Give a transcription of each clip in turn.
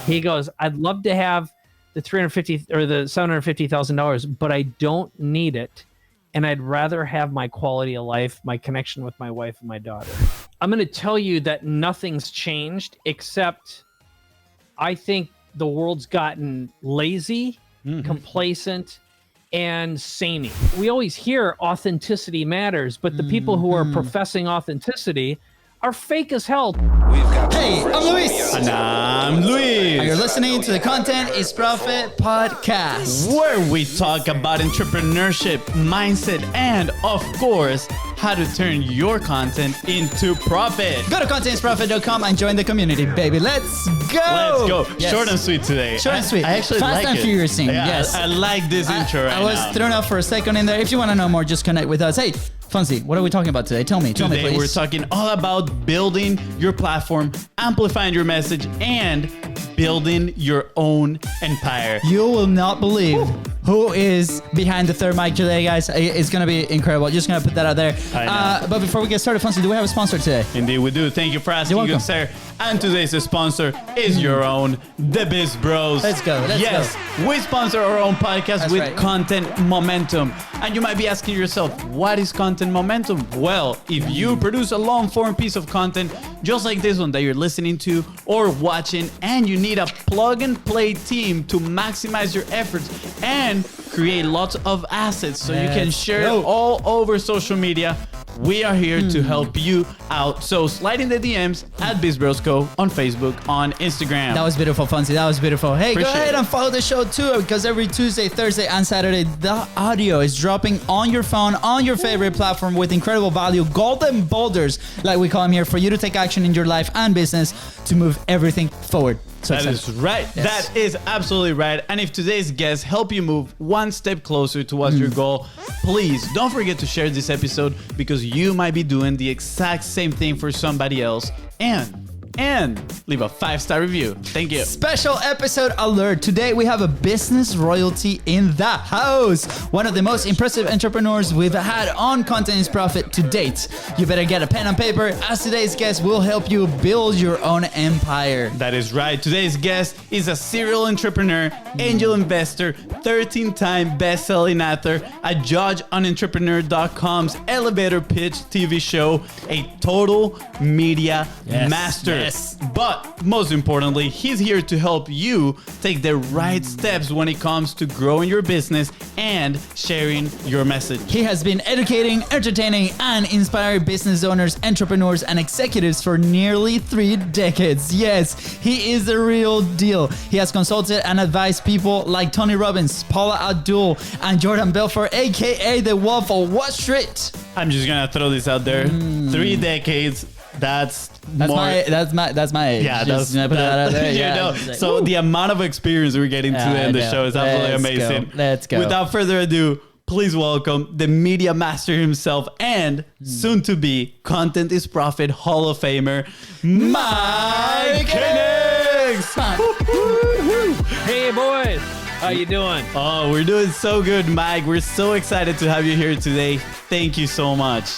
He goes, I'd love to have the $350 or the $750,000, but I don't need it. And I'd rather have my quality of life, my connection with my wife and my daughter. I'm going to tell you that nothing's changed, except I think the world's gotten lazy, complacent, and samey. We always hear authenticity matters, but the people who are professing authenticity are fake as hell. Hey, I'm Luis. And I'm Luis. And you're listening to the Content is Profit podcast, where we talk about entrepreneurship, mindset, and of course, how to turn your content into profit. Go to contentisprofit.com and join the community, baby. Let's go. Let's go. Yes. Short and sweet today. Short and sweet. I actually Fast like and it. furious. Yeah, Yes. I like this intro right I was now. thrown off for a second in there. If you want to know more, just connect with us. Hey, Fonzie, what are we talking about today? Tell me, Today please. we're talking all about building your platform, amplifying your message, and building your own empire. You will not believe who is behind the third mic today, guys. It's going to be incredible. Just going to put that out there. I know. But before we get started, Fonzie, do we have a sponsor today? Indeed, we do. Thank you for asking, You're good welcome. sir. And today's sponsor is your own, The Biz Bros. Let's go, let's yes, we sponsor our own podcast That's with right. Content Momentum. And you might be asking yourself, what is Content Momentum? Well, if you produce a long-form piece of content, just like this one that you're listening to or watching, and you need a plug-and-play team to maximize your efforts and create lots of assets so you can Let's share go. it all over social media, we are here to help you out. So slide in the DMs at BizBrosCo on Facebook, on Instagram. That was beautiful, Fonzie. That was beautiful. Hey, Appreciate go ahead it. and follow the show too, because every Tuesday, Thursday, and Saturday, the audio is dropping on your phone, on your favorite platform with incredible value, golden boulders, like we call them here, for you to take action in your life and business to move everything forward. So That is excited. right. Yes. That is absolutely right. And if today's guests help you move one step closer towards your goal, please don't forget to share this episode, because you might be doing the exact same thing for somebody else. And leave a 5-star review. Thank you. Special episode alert. Today we have a business royalty in the house. One of the most impressive entrepreneurs we've had on Content is Profit to date. You better get a pen and paper, as today's guest will help you build your own empire. That is right. Today's guest is a serial entrepreneur, angel investor, 13-time best-selling author, a judge on Entrepreneur.com's Elevator Pitch TV show, a total media master. Yes. But most importantly, he's here to help you take the right steps when it comes to growing your business and sharing your message. He has been educating, entertaining, and inspiring business owners, entrepreneurs, and executives for nearly 3 decades. Yes, he is the real deal. He has consulted and advised people like Tony Robbins, Paula Abdul, and Jordan Belfort, aka the Wolf of Wall Street. I'm just gonna throw this out there. 3 decades. That's more. That's my age. Yeah, Just gonna put that out there. you Yeah, know, just like, so the amount of experience we're getting Yeah, today in the I know. show is absolutely Let's go. amazing. Let's go. Without further ado, please welcome the media master himself and soon to be Content is Profit Hall of Famer, Mike Koenigs. Hey, boys. How you doing? Oh, we're doing so good, Mike. We're so excited to have you here today. Thank you so much.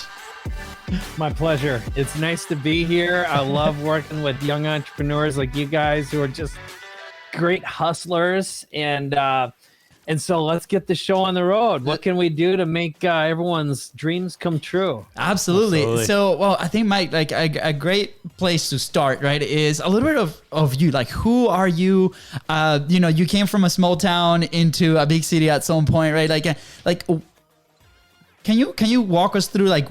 My pleasure. It's nice to be here. I love working with young entrepreneurs like you guys who are just great hustlers. And so let's get the show on the road. What can we do to make everyone's dreams come true? Absolutely. Absolutely. So, well, I think, Mike, like a great place to start, right, is a little bit of you. Like, who are you? You came from a small town into a big city at some point, right? Like, can you walk us through like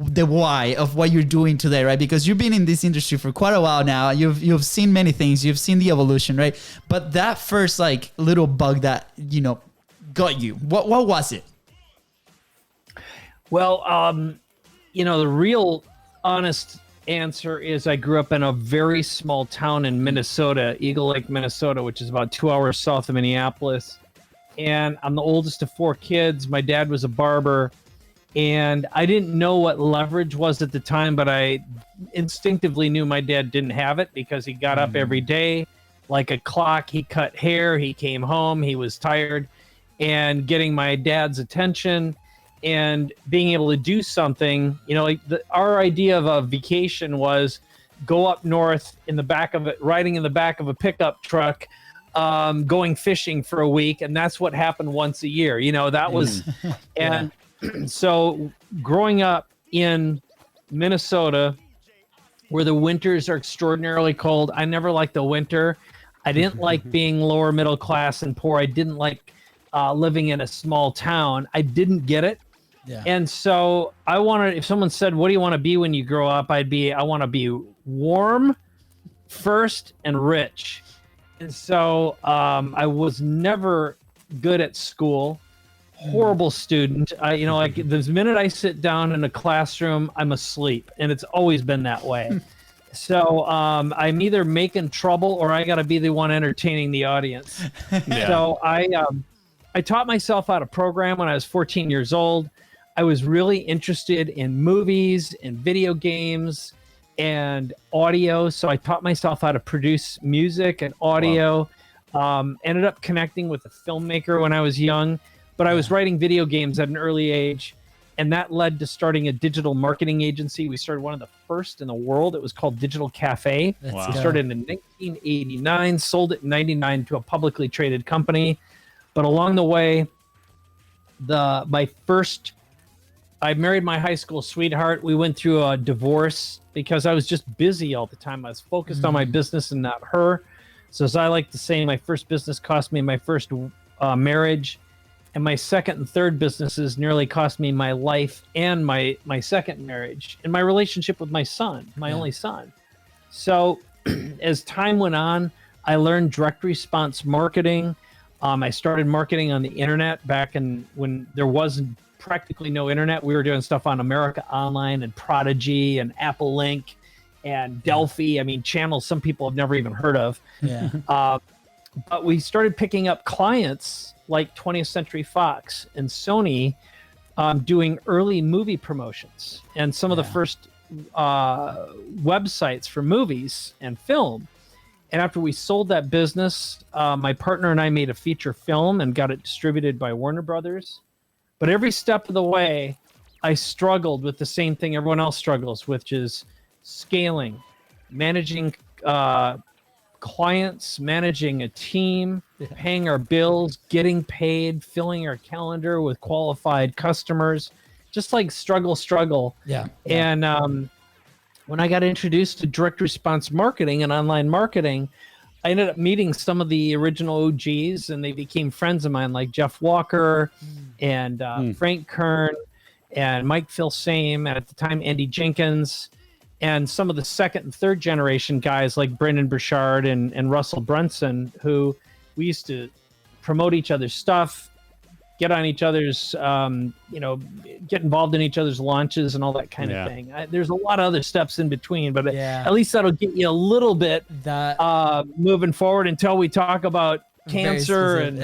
the why of what you're doing today, right? Because you've been in this industry for quite a while now. You've seen many things. You've seen the evolution, right? But that first like little bug that got you. What was it? Well, the real honest answer is I grew up in a very small town in Minnesota, Eagle Lake, Minnesota, which is about 2 hours south of Minneapolis. And I'm the oldest of 4 kids. My dad was a barber. And I didn't know what leverage was at the time, but I instinctively knew my dad didn't have it because he got up every day like a clock. He cut hair. He came home. He was tired. And getting my dad's attention and being able to do something, our idea of a vacation was go up north in the back of it, riding in the back of a pickup truck, going fishing for a week. And that's what happened once a year. That was, and so growing up in Minnesota, where the winters are extraordinarily cold, I never liked the winter. I didn't like being lower middle class and poor. I didn't like living in a small town. I didn't get it. Yeah. And so I wanted, if someone said, what do you want to be when you grow up? I want to be warm first and rich. And so I was never good at school, horrible student. Like the minute I sit down in a classroom, I'm asleep, and it's always been that way. So I'm either making trouble or I got to be the one entertaining the audience. So I taught myself how to program when I was 14 years old. I was really interested in movies and video games and audio. So I taught myself how to produce music and audio. Wow. Ended up connecting with a filmmaker when I was young, but I was writing video games at an early age. And that led to starting a digital marketing agency. We started one of the first in the world. It was called Digital Cafe. Wow. We started in 1989, sold it in 99 to a publicly traded company. But along the way, I married my high school sweetheart. We went through a divorce because I was just busy all the time. I was focused on my business and not her. So as I like to say, my first business cost me my first marriage. And my second and third businesses nearly cost me my life and my second marriage and my relationship with my son, my only son. So as time went on, I learned direct response marketing. I started marketing on the internet back when there wasn't practically no internet. We were doing stuff on America Online and Prodigy and Apple Link and Delphi. I mean, channels some people have never even heard of. Yeah. But we started picking up clients like 20th Century Fox and Sony doing early movie promotions and some of the first websites for movies and film. And after we sold that business, my partner and I made a feature film and got it distributed by Warner Brothers. But every step of the way, I struggled with the same thing everyone else struggles, which is scaling, managing clients, managing a team, paying our bills, getting paid, filling our calendar with qualified customers, just like struggle. Yeah. And when I got introduced to direct response marketing and online marketing, I ended up meeting some of the original OGs, and they became friends of mine, like Jeff Walker and Frank Kern and Mike Filsame, and at the time, Andy Jenkins, and some of the second and third generation guys like Brendan Burchard and Russell Brunson, who we used to promote each other's stuff, get on each other's, get involved in each other's launches and all that kind of thing. There's a lot of other steps in between, but at least that'll get you a little bit moving forward until we talk about cancer and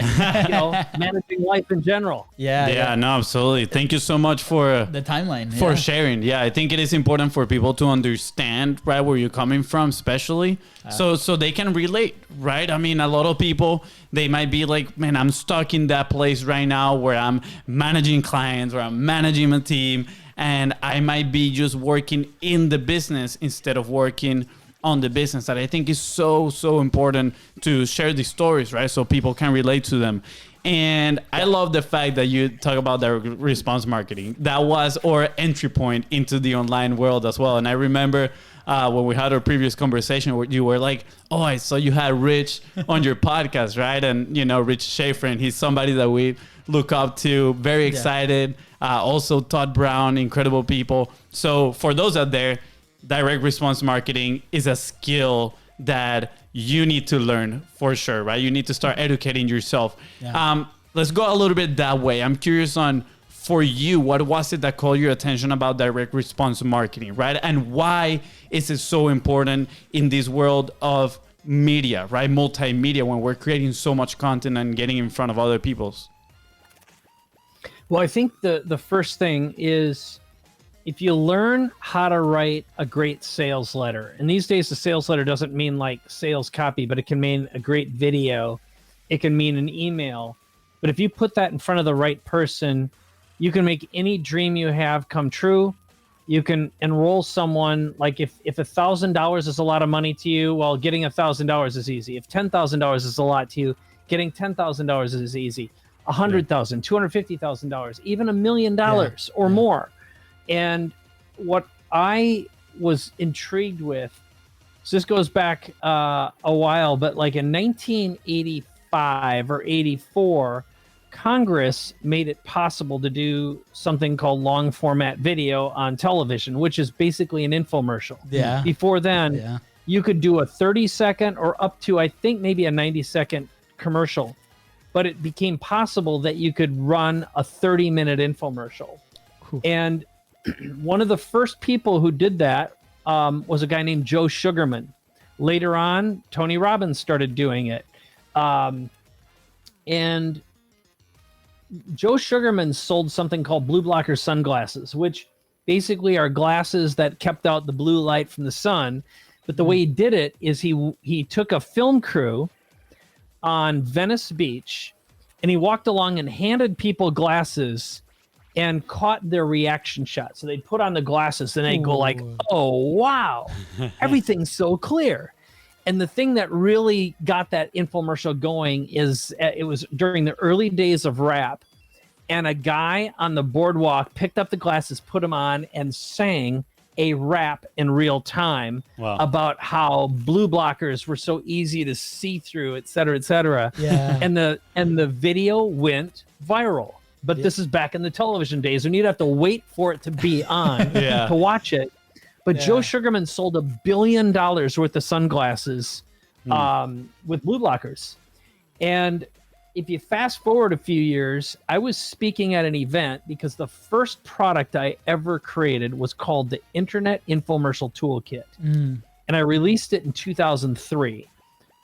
managing life in general. No, absolutely. Thank you so much for the timeline for sharing. I think it is important for people to understand right where you're coming from, especially so they can relate, right? I mean, a lot of people, they might be like, man, I'm stuck in that place right now where I'm managing clients, where I'm managing a team, and I might be just working in the business instead of working on the business. That I think is so important to share these stories, right? So people can relate to them. And I love the fact that you talk about the response marketing. That was our entry point into the online world as well. And I remember when we had our previous conversation where you were like, oh, I saw you had Rich on your podcast, right? And, Rich Schaefer, and he's somebody that we look up to, very excited. Also Todd Brown, incredible people. So for those out there, direct response marketing is a skill that you need to learn for sure, right? You need to start educating yourself. Let's go a little bit that way. I'm curious on, for you, what was it that caught your attention about direct response marketing, right? And why is it so important in this world of media, right? Multimedia, when we're creating so much content and getting in front of other people's. Well, I think the first thing is, if you learn how to write a great sales letter, and these days the sales letter doesn't mean like sales copy, but it can mean a great video. It can mean an email. But if you put that in front of the right person, you can make any dream you have come true. You can enroll someone, like if $1,000 is a lot of money to you, well, getting $1,000 is easy. If $10,000 is a lot to you, getting $10,000 is easy. $100,000, $250,000, even $1 million or more. And what I was intrigued with, so this goes back a while, but like in 1985 or 84, Congress made it possible to do something called long format video on television, which is basically an infomercial. Yeah. Before then, you could do a 30-second or up to, I think, maybe a 90-second commercial. But it became possible that you could run a 30-minute infomercial. Cool. And one of the first people who did that was a guy named Joe Sugarman. Later on, Tony Robbins started doing it. And Joe Sugarman sold something called Blue Blocker sunglasses, which basically are glasses that kept out the blue light from the sun. But the way he did it is he took a film crew on Venice Beach, and he walked along and handed people glasses and caught their reaction shot. So they'd put on the glasses and they'd go like, oh, wow, everything's so clear. And the thing that really got that infomercial going is it was during the early days of rap, and a guy on the boardwalk picked up the glasses, put them on, and sang a rap in real time about how blue blockers were so easy to see through, et cetera, et cetera. Yeah. And the video went viral. But this is back in the television days when you'd have to wait for it to be on to watch it. But Joe Sugarman sold $1 billion worth of sunglasses with blue blockers. And if you fast forward a few years, I was speaking at an event because the first product I ever created was called the Internet Infomercial Toolkit. And I released it in 2003.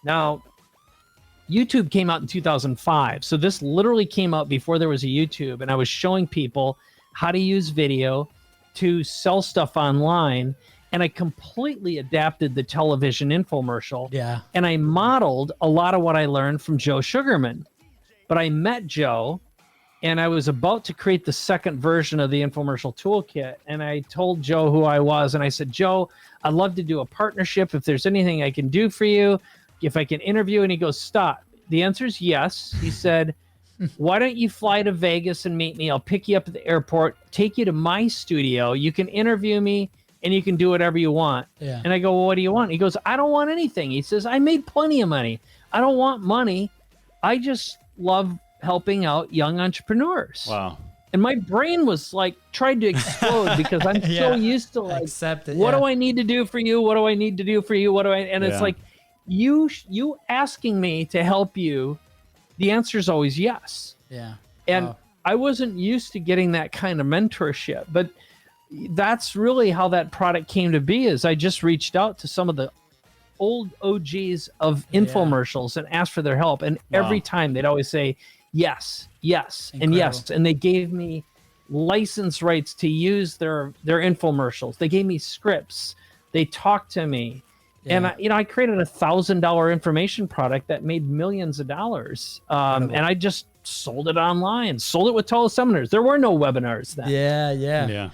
Now, YouTube came out in 2005. So this literally came out before there was a YouTube. And I was showing people how to use video to sell stuff online. And I completely adapted the television infomercial. Yeah. And I modeled a lot of what I learned from Joe Sugarman. But I met Joe, and I was about to create the second version of the infomercial toolkit. And I told Joe who I was. And I said, Joe, I'd love to do a partnership. If there's anything I can do for you, if I can interview. And he goes, stop. The answer is yes. He said, why don't you fly to Vegas and meet me? I'll pick you up at the airport, take you to my studio. You can interview me and you can do whatever you want. Yeah. And I go, well, what do you want? He goes, I don't want anything. He says, I made plenty of money. I don't want money. I just love helping out young entrepreneurs. Wow. And my brain was like, tried to explode because I'm so used to like, what do I need to do for you? What do I need to do for you? What do I, and it's like, you asking me to help you, the answer is always yes. Yeah. And I wasn't used to getting that kind of mentorship, but that's really how that product came to be. Is I just reached out to some of the old OGs of infomercials and asked for their help. And every time they'd always say, yes, yes, and yes. And they gave me license rights to use their infomercials. They gave me scripts. They talked to me. Yeah. And I created a $1,000 information product that made millions of dollars. And I just sold it online, sold it with teleseminars. There were no webinars then. Yeah.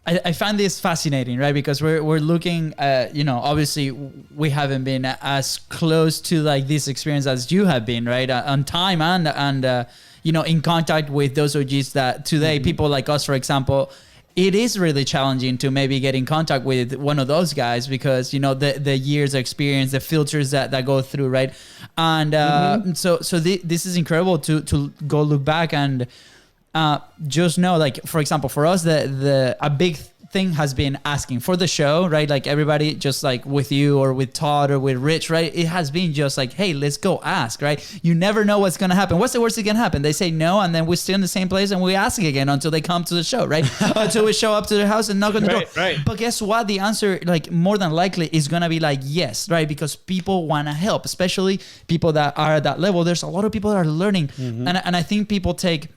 I find this fascinating, right? Because we're looking at, obviously we haven't been as close to like this experience as you have been, right? On time and in contact with those OGs that today, people like us, for example, it is really challenging to maybe get in contact with one of those guys because, the years of experience, the filters that go through, right? And so this is incredible to go look back and just know, like, for example, for us, a big thing has been asking for the show, right? Like everybody, just like with you or with Todd or with Rich, right? It has been just like, hey, let's go ask, right? You never know what's going to happen. What's the worst that can happen? They say no, and then we're still in the same place and we ask again until they come to the show, right? Until we show up to their house and knock on the door. Right. But guess what? The answer, like more than likely, is going to be like yes, right? Because people want to help, especially people that are at that level. There's a lot of people that are learning. And I think people take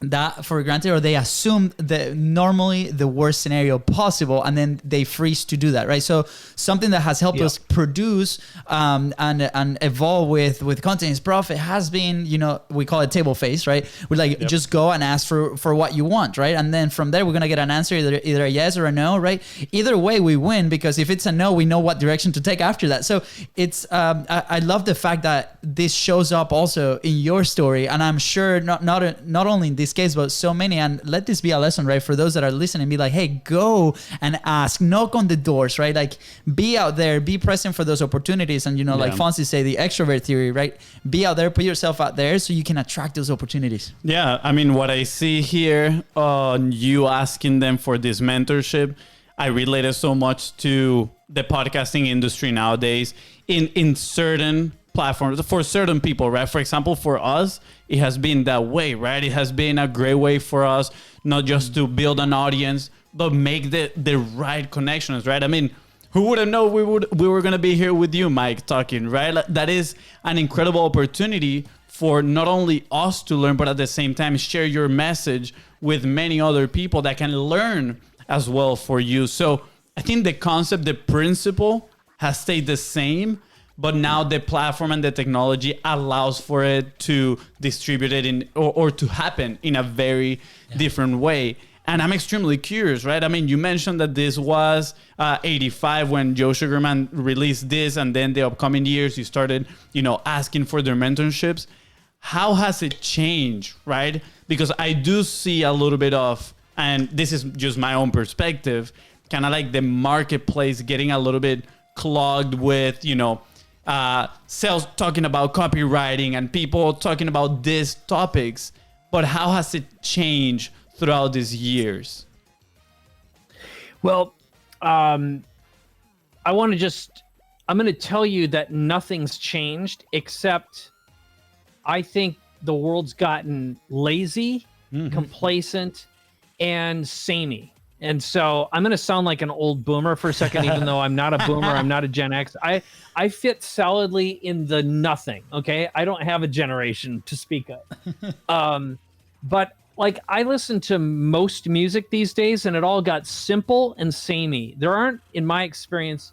that for granted, or they assume that normally the worst scenario possible, and then they freeze to do that, right? So something that has helped us produce and evolve with content is Prophet has been, we call it table face, right? We just go and ask for what you want, right? And then from there we're gonna get an answer, either a yes or a no, right? Either way we win, because if it's a no, we know what direction to take after that. So it's I love the fact that this shows up also in your story, and I'm sure not only in this case, but so many. And let this be a lesson, right, for those that are listening. Be like, hey, go and ask, knock on the doors, right? Like, be out there, be present for those opportunities. And like Fonzie say, the extrovert theory, right? Be out there, put yourself out there so you can attract those opportunities. Yeah, I mean, what I see here on you asking them for this mentorship, I relate it so much to the podcasting industry nowadays in certain platforms for certain people, right? For example, for us, it has been that way, right? It has been a great way for us, not just to build an audience, but make the right connections, right? I mean, who would have known we were going to be here with you, Mike, talking, right? That is an incredible opportunity for not only us to learn, but at the same time, share your message with many other people that can learn as well for you. So I think the concept, the principle has stayed the same, but now the platform and the technology allows for it to distribute it in or to happen in a very different way. And I'm extremely curious, right? I mean, you mentioned that this was 85 when Joe Sugarman released this, and then the upcoming years you started, asking for their mentorships. How has it changed, right? Because I do see a little bit of, and this is just my own perspective, kind of like the marketplace getting a little bit clogged with, sales talking about copywriting and people talking about these topics. But how has it changed throughout these years? Well, I'm going to tell you that nothing's changed, except I think the world's gotten lazy, complacent, and samey. And so I'm going to sound like an old boomer for a second, even though I'm not a boomer, I'm not a Gen X. I fit solidly in the nothing, okay? I don't have a generation to speak of. But like, I listen to most music these days, and it all got simple and samey. There aren't, in my experience,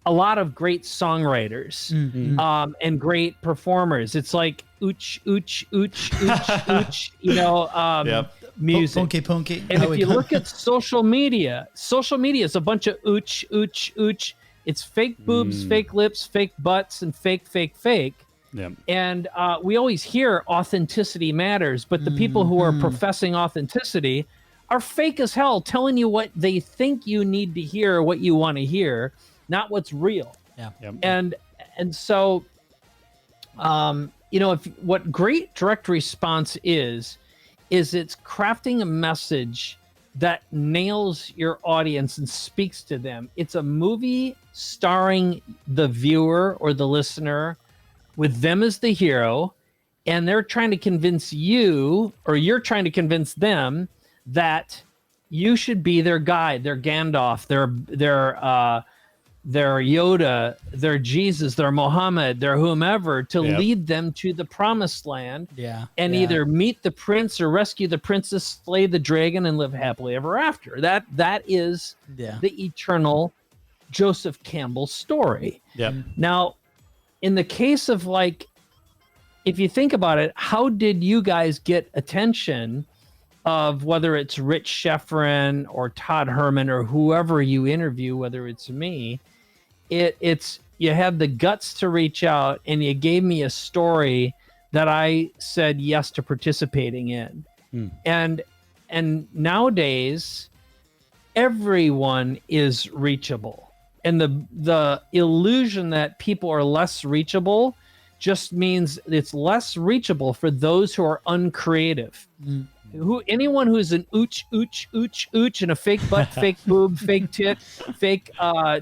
a lot of great songwriters and great performers. It's like ooch, ooch, ooch, ooch, ooch, music. Punky. And if you look at social media is a bunch of ooch, ooch, ooch. It's fake boobs, fake lips, fake butts, and fake. Yeah. And we always hear authenticity matters, but the people who are professing authenticity are fake as hell, telling you what they think you need to hear, what you want to hear, not what's real. Yeah. Yep. And so, what great direct response is it's crafting a message that nails your audience and speaks to them. It's a movie starring the viewer or the listener with them as the hero, and they're trying to convince you, or you're trying to convince them, that you should be their guide, their Gandalf, their Yoda, their Jesus, their Muhammad, their whomever, to lead them to the promised land. And either meet the prince or rescue the princess, slay the dragon, and live happily ever after. That is the eternal Joseph Campbell story. Now, in the case of, like, if you think about it, how did you guys get attention of, whether it's Rich Schefren or Todd Herman or whoever you interview, whether it's me, it's you have the guts to reach out, and you gave me a story that I said yes to participating in. And nowadays everyone is reachable. And the illusion that people are less reachable just means it's less reachable for those who are uncreative. Anyone who's an ooch, ooch, ooch, ooch, and a fake butt, fake boob, fake tit, fake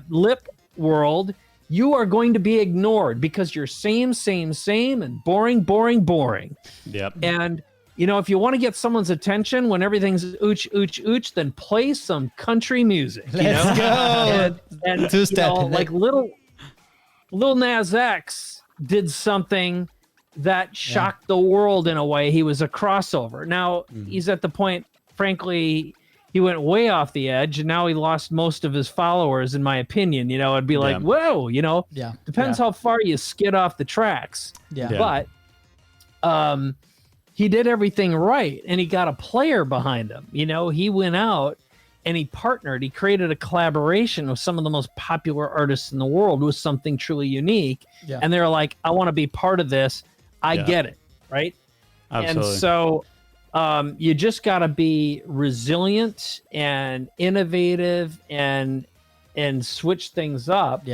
lip world, you are going to be ignored because you're same, and boring. Yep. And if you want to get someone's attention when everything's ooch, ooch, ooch, then play some country music. Let's go. And Two-step. like Lil Nas X did something that shocked the world in a way. He was a crossover. Now he's at the point, frankly, he went way off the edge, and now he lost most of his followers, in my opinion. You know, it'd be like, whoa, you know, depends how far you skid off the tracks. But he did everything right, and he got a player behind him. You know, he went out and he partnered. He created a collaboration with some of the most popular artists in the world with something truly unique. And they're like, I want to be part of this. I get it, right? Absolutely. And so you just got to be resilient and innovative and switch things up.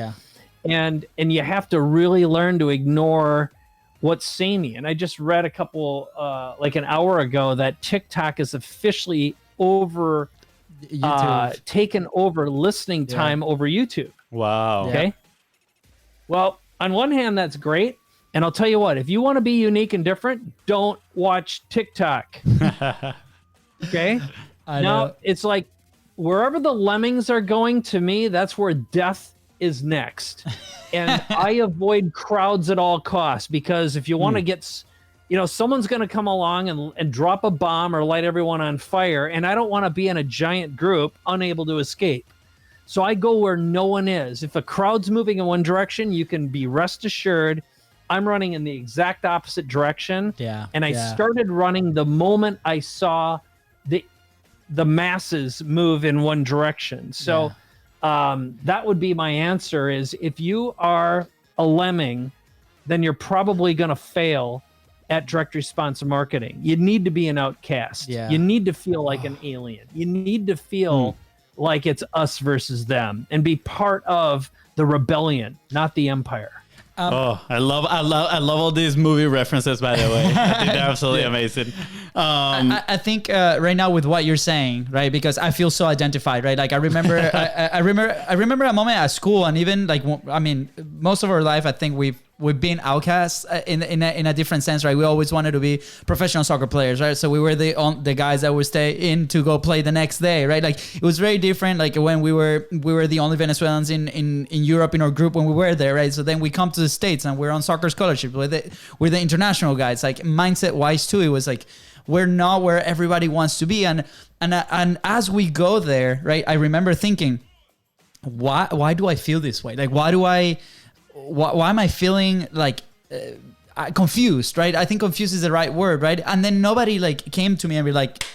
And you have to really learn to ignore what's samey. And I just read a couple, like an hour ago, that TikTok is officially taken over listening time over YouTube. Wow. Okay. Well, on one hand, that's great. And I'll tell you what, if you want to be unique and different, don't watch TikTok. Okay? Now, it's like wherever the lemmings are going, to me, that's where death is next. And I avoid crowds at all costs, because if you want to get, you know, someone's going to come along and drop a bomb or light everyone on fire. And I don't want to be in a giant group unable to escape. So I go where no one is. If a crowd's moving in one direction, you can be rest assured I'm running in the exact opposite direction. And I started running the moment I saw the masses move in one direction. So that would be my answer, is if you are a lemming, then you're probably going to fail at direct response marketing. You need to be an outcast. You need to feel like an alien. You need to feel like it's us versus them and be part of the rebellion, not the empire. I love all these movie references, by the way. I think they're absolutely amazing. I think right now with what you're saying, right? Because I feel so identified, right? Like I remember, I remember a moment at school, and even like, I mean, most of our life, I think we've been outcasts in a different sense, right? We always wanted to be professional soccer players, right? So we were the guys that would stay in to go play the next day, right? Like it was very different. Like when we were the only Venezuelans in Europe in our group when we were there, right? So then we come to the States and we're on soccer scholarship. We're the international guys. Like mindset wise too, it was like we're not where everybody wants to be, and as we go there, right? I remember thinking, why do I feel this way? Like why am I feeling like confused, right? I think confused is the right word, right? And then nobody like came to me and be like,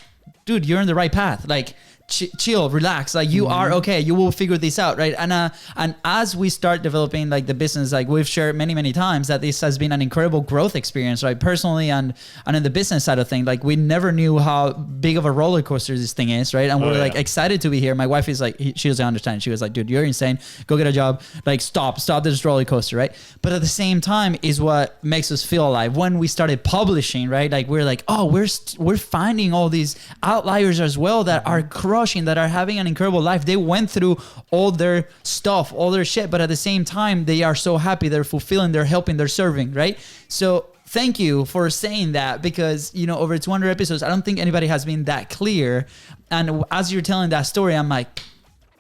dude, you're on the right path. Like chill, relax. Like you are okay. You will figure this out, right? And as we start developing like the business, like we've shared many times that this has been an incredible growth experience, right? Personally and in the business side of things, like we never knew how big of a roller coaster this thing is, right? And we're like excited to be here. My wife is like, she doesn't understand. She was like, dude, you're insane. Go get a job. Like stop this roller coaster, right? But at the same time is what makes us feel alive. When we started publishing, right? Like we're like, oh, we're finding all these outliers as well that are that are having an incredible life. They went through all their stuff, all their shit, but at the same time, they are so happy, they're fulfilling, they're helping, they're serving, right? So thank you for saying that, because, you know, over 200 episodes, I don't think anybody has been that clear. And as you're telling that story, I'm like,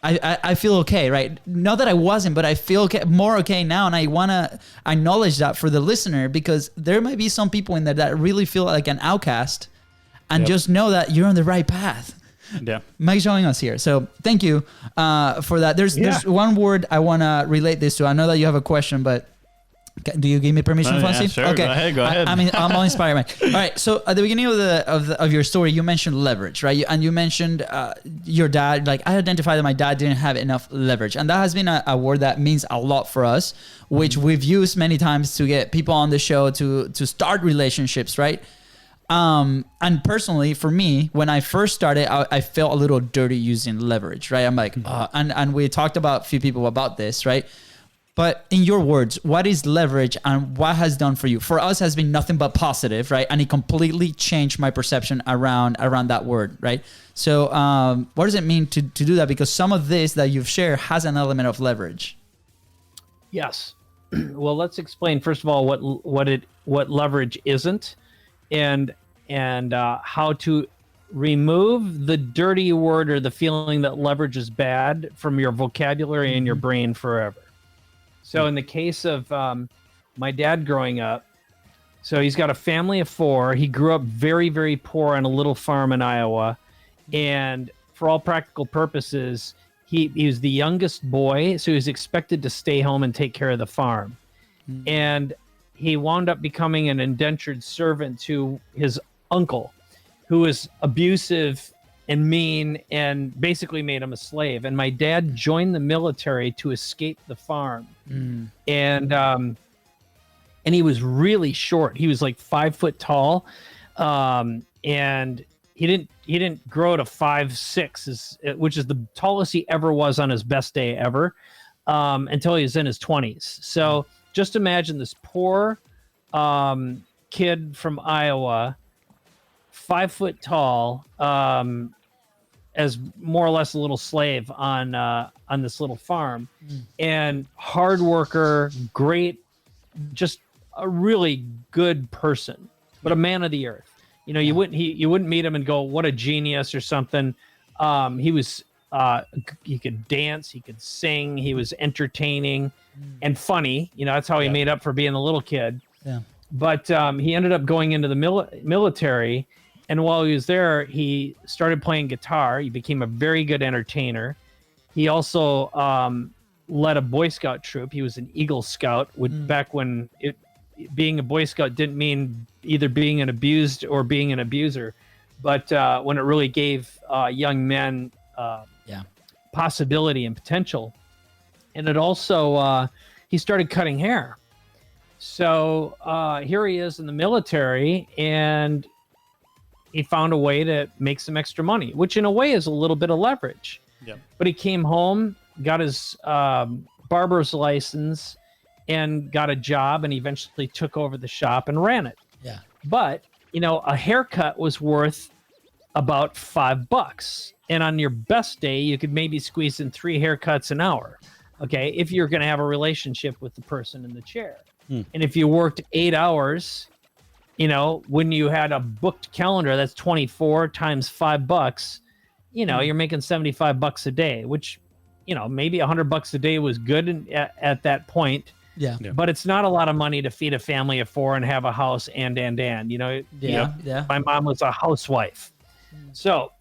I feel okay, right? Not that I wasn't, but I feel okay, more okay now. And I want to acknowledge that for the listener, because there might be some people in there that really feel like an outcast, and just know that you're on the right path. Mike's showing us here. So thank you for that. There's one word I want to relate this to. I know that you have a question, but do you give me permission, Fonzie? Yeah, sure. Okay. Go ahead. I mean, I'm all inspired, Mike. All right. So at the beginning of your story, you mentioned leverage, right? And you mentioned your dad. Like I identified that my dad didn't have enough leverage, and that has been a word that means a lot for us, which we've used many times to get people on the show to start relationships, right? And personally, for me, when I first started, I felt a little dirty using leverage, right? I'm like, and we talked about a few people about this, right? But in your words, what is leverage and what has done for you? For us, has been nothing but positive, right? And it completely changed my perception around that word, right? So, what does it mean to do that? Because some of this that you've shared has an element of leverage. Yes. Well, let's explain first of all what leverage isn't. And how to remove the dirty word or the feeling that leverage is bad from your vocabulary and your brain forever. So in the case of my dad growing up, So he's got a family of 4. He grew up very, very poor on a little farm in Iowa. And for all practical purposes, he was the youngest boy. So he was expected to stay home and take care of the farm. And he wound up becoming an indentured servant to his uncle, who was abusive and mean and basically made him a slave. And my dad joined the military to escape the farm. And he was really short. He was like 5 foot tall. And he didn't grow to 5'6", which is the tallest he ever was on his best day ever, until he was in his 20s. So just imagine this poor kid from Iowa, 5 foot tall, as more or less a little slave on this little farm, and hard worker, great, just a really good person, but a man of the earth. You know, you wouldn't meet him and go, what a genius or something. He was he could dance, he could sing, he was entertaining and funny. You know, that's how he made up for being a little kid. Yeah. But he ended up going into the military, and while he was there, he started playing guitar. He became a very good entertainer. He also led a Boy Scout troop. He was an Eagle Scout, back when being a Boy Scout didn't mean either being an abused or being an abuser, but when it really gave young men possibility and potential. And it also, he started cutting hair. So here he is in the military, and he found a way to make some extra money, which in a way is a little bit of leverage. Yep. But he came home, got his barber's license, and got a job, and eventually took over the shop and ran it. Yeah. But, you know, a haircut was worth about $5. And on your best day, you could maybe squeeze in 3 haircuts an hour. Okay. If you're going to have a relationship with the person in the chair. And if you worked 8 hours, you know, when you had a booked calendar, that's 24 times $5, you know, you're making $75 a day, which, you know, maybe $100 a day was good at that point. Yeah. But it's not a lot of money to feed a family of 4 and have a house and, you know. Yeah. My mom was a housewife. So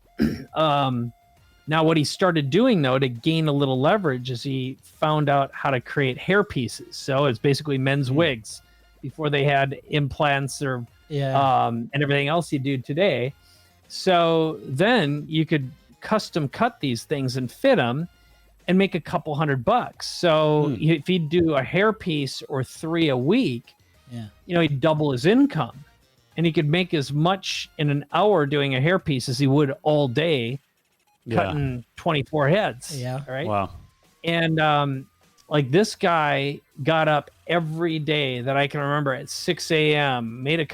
now what he started doing, though, to gain a little leverage, is he found out how to create hair pieces. So it's basically men's wigs before they had implants or and everything else you do today. So then you could custom cut these things and fit them and make a couple $100. So if he'd do a hair piece or 3 a week, you know, he'd double his income, and he could make as much in an hour doing a hair piece as he would all day cutting 24 heads. Yeah. Right. Wow. And like, this guy got up every day that I can remember at 6 a.m., made a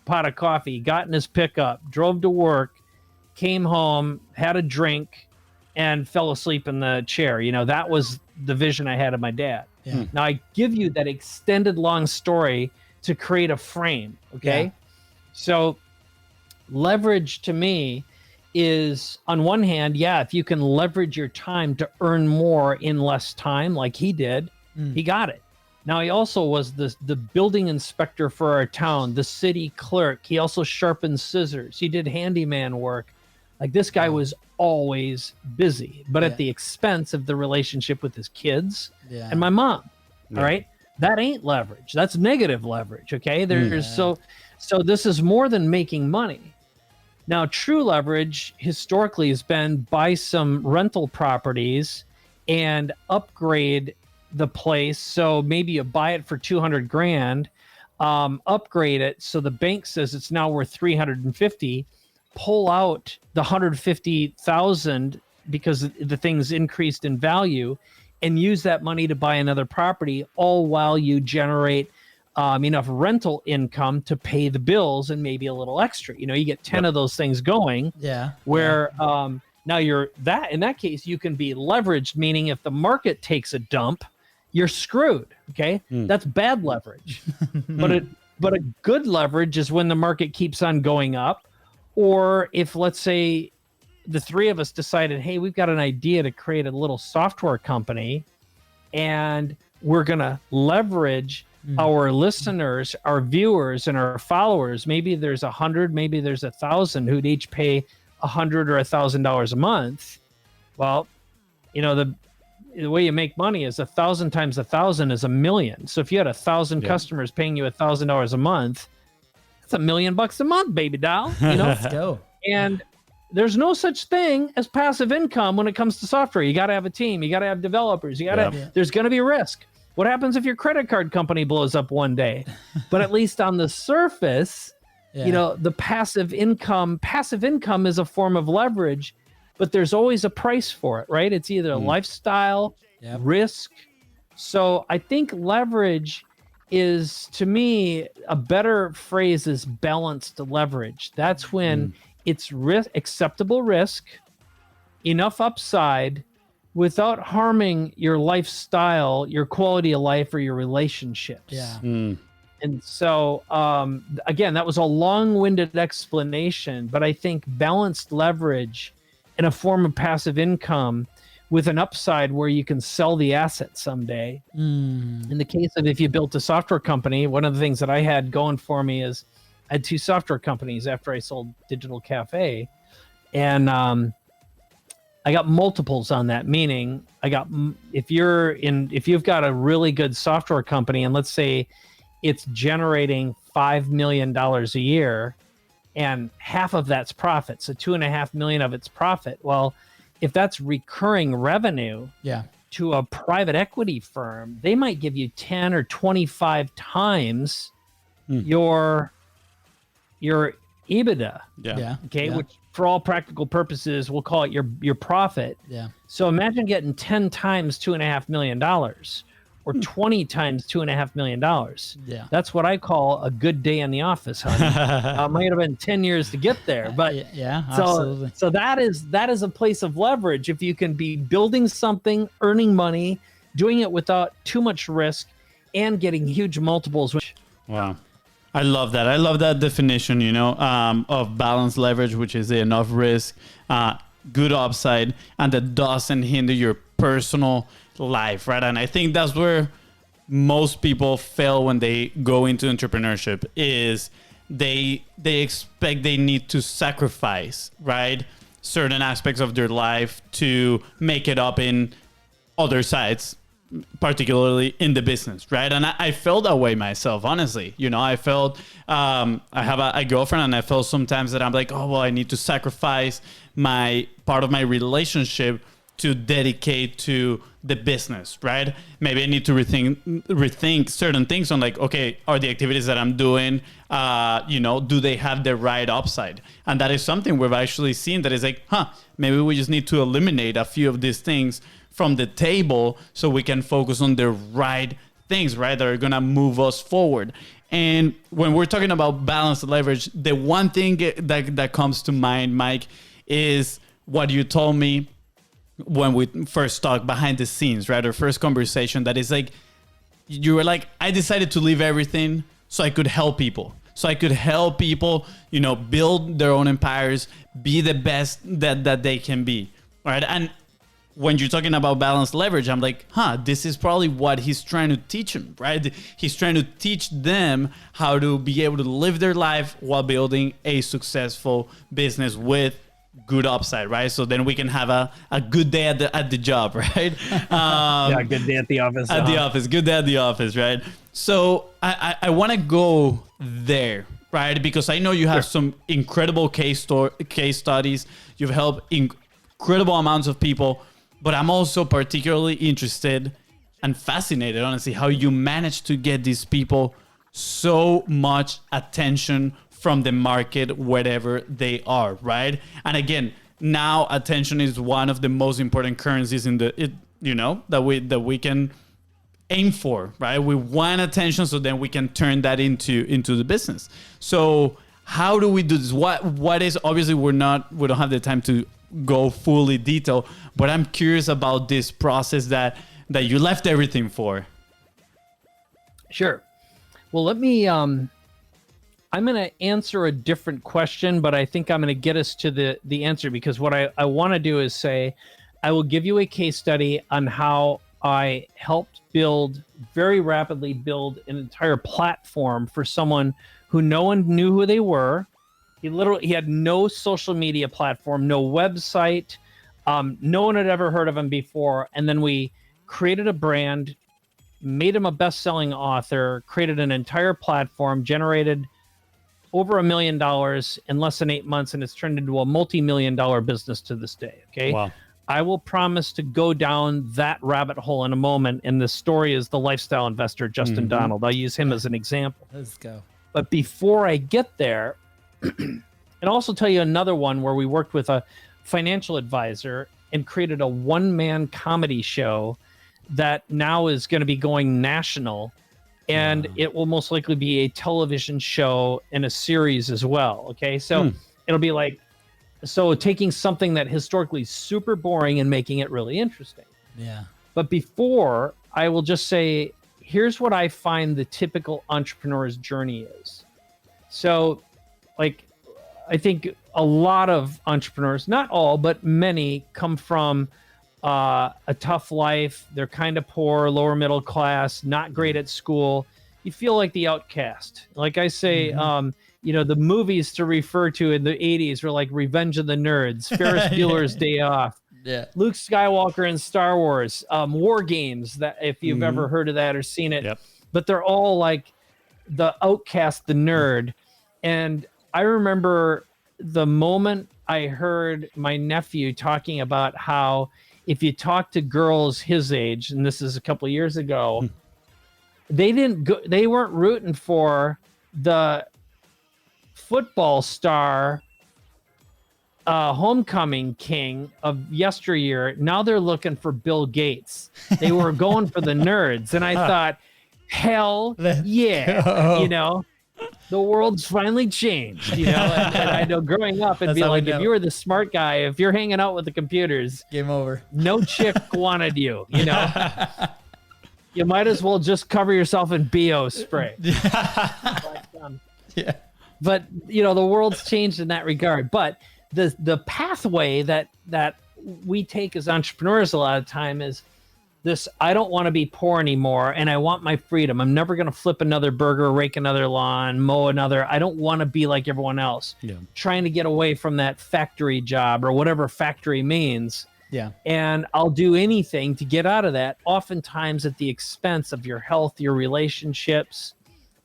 pot of coffee, got in his pickup, drove to work, came home, had a drink, and fell asleep in the chair. You know, that was the vision I had of my dad. Yeah. Now I give you that extended long story to create a frame. Okay. Yeah. So leverage to me is, on one hand, if you can leverage your time to earn more in less time, like he did, he got it. Now, he also was the building inspector for our town, the city clerk. He also sharpened scissors. He did handyman work. Like, this guy was always busy, but at the expense of the relationship with his kids and my mom. All right. That ain't leverage. That's negative leverage. Okay. So this is more than making money. Now, true leverage historically has been buy some rental properties and upgrade the place. So maybe you buy it for 200 grand, upgrade it so the bank says it's now worth 350, pull out the 150,000 because the thing's increased in value, and use that money to buy another property, all while you generate enough rental income to pay the bills and maybe a little extra. You know, you get 10 of those things going. Yeah. Where now in that case, you can be leveraged, meaning if the market takes a dump, you're screwed. Okay. That's bad leverage. but a good leverage is when the market keeps on going up, or if, let's say, the 3 of us decided, hey, we've got an idea to create a little software company, and we're going to leverage our listeners, our viewers, and our followers, maybe there's 100, maybe there's 1,000 who'd each pay $100 or $1,000 a month. Well, the way you make money is 1,000 times 1,000 is 1,000,000. So if you had 1,000 customers paying you $1,000 a month, that's $1 million a month, baby doll. Let's go. And there's no such thing as passive income when it comes to software. You got to have a team. You got to have developers. There's going to be risk. What happens if your credit card company blows up one day? But at least on the surface, the passive income is a form of leverage, but there's always a price for it, right? It's either a lifestyle, risk. So I think leverage is, to me, a better phrase is balanced leverage. That's when it's acceptable risk, enough upside, without harming your lifestyle, your quality of life, or your relationships. Yeah. And so, again, that was a long-winded explanation, but I think balanced leverage in a form of passive income with an upside where you can sell the asset someday. In the case of if you built a software company, one of the things that I had going for me is I had 2 software companies after I sold Digital Cafe. And I got multiples on that, meaning if you've got a really good software company, and let's say it's generating $5 million a year, and half of that's profit, so $2.5 million of it's profit. Well, if that's recurring revenue to a private equity firm, they might give you 10 or 25 times your EBITDA. Okay, which for all practical purposes, we'll call it your profit. Yeah. So imagine getting 10 times $2.5 million, or 20 times $2.5 million. Yeah. That's what I call a good day in the office, honey. Might have been 10 years to get there, but absolutely. So that is a place of leverage. If you can be building something, earning money, doing it without too much risk, and getting huge multiples. Wow. I love that. I love that definition, of balanced leverage, which is enough risk, good upside, and that doesn't hinder your personal life, right? And I think that's where most people fail when they go into entrepreneurship is they expect they need to sacrifice, right, certain aspects of their life to make it up in other sides, particularly in the business, right? And I felt that way myself, honestly. I felt I have a girlfriend, and I felt sometimes that I'm like, oh, well, I need to sacrifice my part of my relationship to dedicate to the business, right? Maybe I need to rethink certain things on, like, okay, are the activities that I'm doing, do they have the right upside? And that is something we've actually seen that is like, maybe we just need to eliminate a few of these things from the table so we can focus on the right things, right, that are going to move us forward. And when we're talking about balanced leverage, the one thing that comes to mind, Mike, is what you told me when we first talked behind the scenes, right? Our first conversation, that is like, you were like, I decided to leave everything so I could help people. So I could help people, build their own empires, be the best that they can be, right? And when you're talking about balanced leverage, I'm like, this is probably what he's trying to teach them, right? He's trying to teach them how to be able to live their life while building a successful business with good upside, right? So then we can have a good day at the job, right? Good day at the office. Good day at the office, right? So I want to go there, right? Because I know you have some incredible case studies. You've helped incredible amounts of people. But I'm also particularly interested and fascinated, honestly, how you managed to get these people so much attention from the market, wherever they are, right? And again, now attention is one of the most important currencies that we can aim for, right? We want attention, so then we can turn that into the business. So how do we do this? What is, obviously we don't have the time to go fully detail, but I'm curious about this process that you left everything for. Sure. Well, let me I'm going to answer a different question, but I think I'm going to get us to the answer, because what I want to do is say I will give you a case study on how I helped very rapidly build an entire platform for someone who no one knew who they were. He had no social media platform, no website. No one had ever heard of him before. And then we created a brand, made him a best-selling author, created an entire platform, generated over $1 million in less than 8 months, and it's turned into a multi-million-dollar business to this day. Okay. Wow. I will promise to go down that rabbit hole in a moment. And the story is the lifestyle investor, Justin Donald. I'll use him as an example. Let's go. But before I get there, and also tell you another one where we worked with a financial advisor and created a one-man comedy show that now is going to be going national, and it will most likely be a television show and a series as well. Okay, so it'll be like, so taking something that historically is super boring and making it really interesting. Yeah. But before, I will just say, here's what I find the typical entrepreneur's journey is. So, like, I think a lot of entrepreneurs, not all, but many, come from a tough life. They're kind of poor, lower middle class, not great at school. You feel like the outcast. Like I say, the movies to refer to in the 80s were like Revenge of the Nerds, Ferris Bueller's Day Off, Luke Skywalker in Star Wars, War Games, that if you've ever heard of that or seen it. Yep. But they're all like the outcast, the nerd. And I remember the moment I heard my nephew talking about how if you talk to girls his age, and this is a couple of years ago, they weren't rooting for the football star homecoming king of yesteryear. Now they're looking for Bill Gates. They were going for the nerds. And I thought, hell yeah, the world's finally changed, and I know growing up, it'd be like, if you were the smart guy, if you're hanging out with the computers, game over. No chick wanted you, You might as well just cover yourself in BO spray. But the world's changed in that regard. But the pathway that we take as entrepreneurs a lot of time is this: I don't want to be poor anymore, and I want my freedom. I'm never going to flip another burger, rake another lawn, mow another. I don't want to be like everyone else. Trying to get away from that factory job or whatever factory means. And I'll do anything to get out of that, oftentimes at the expense of your health, your relationships,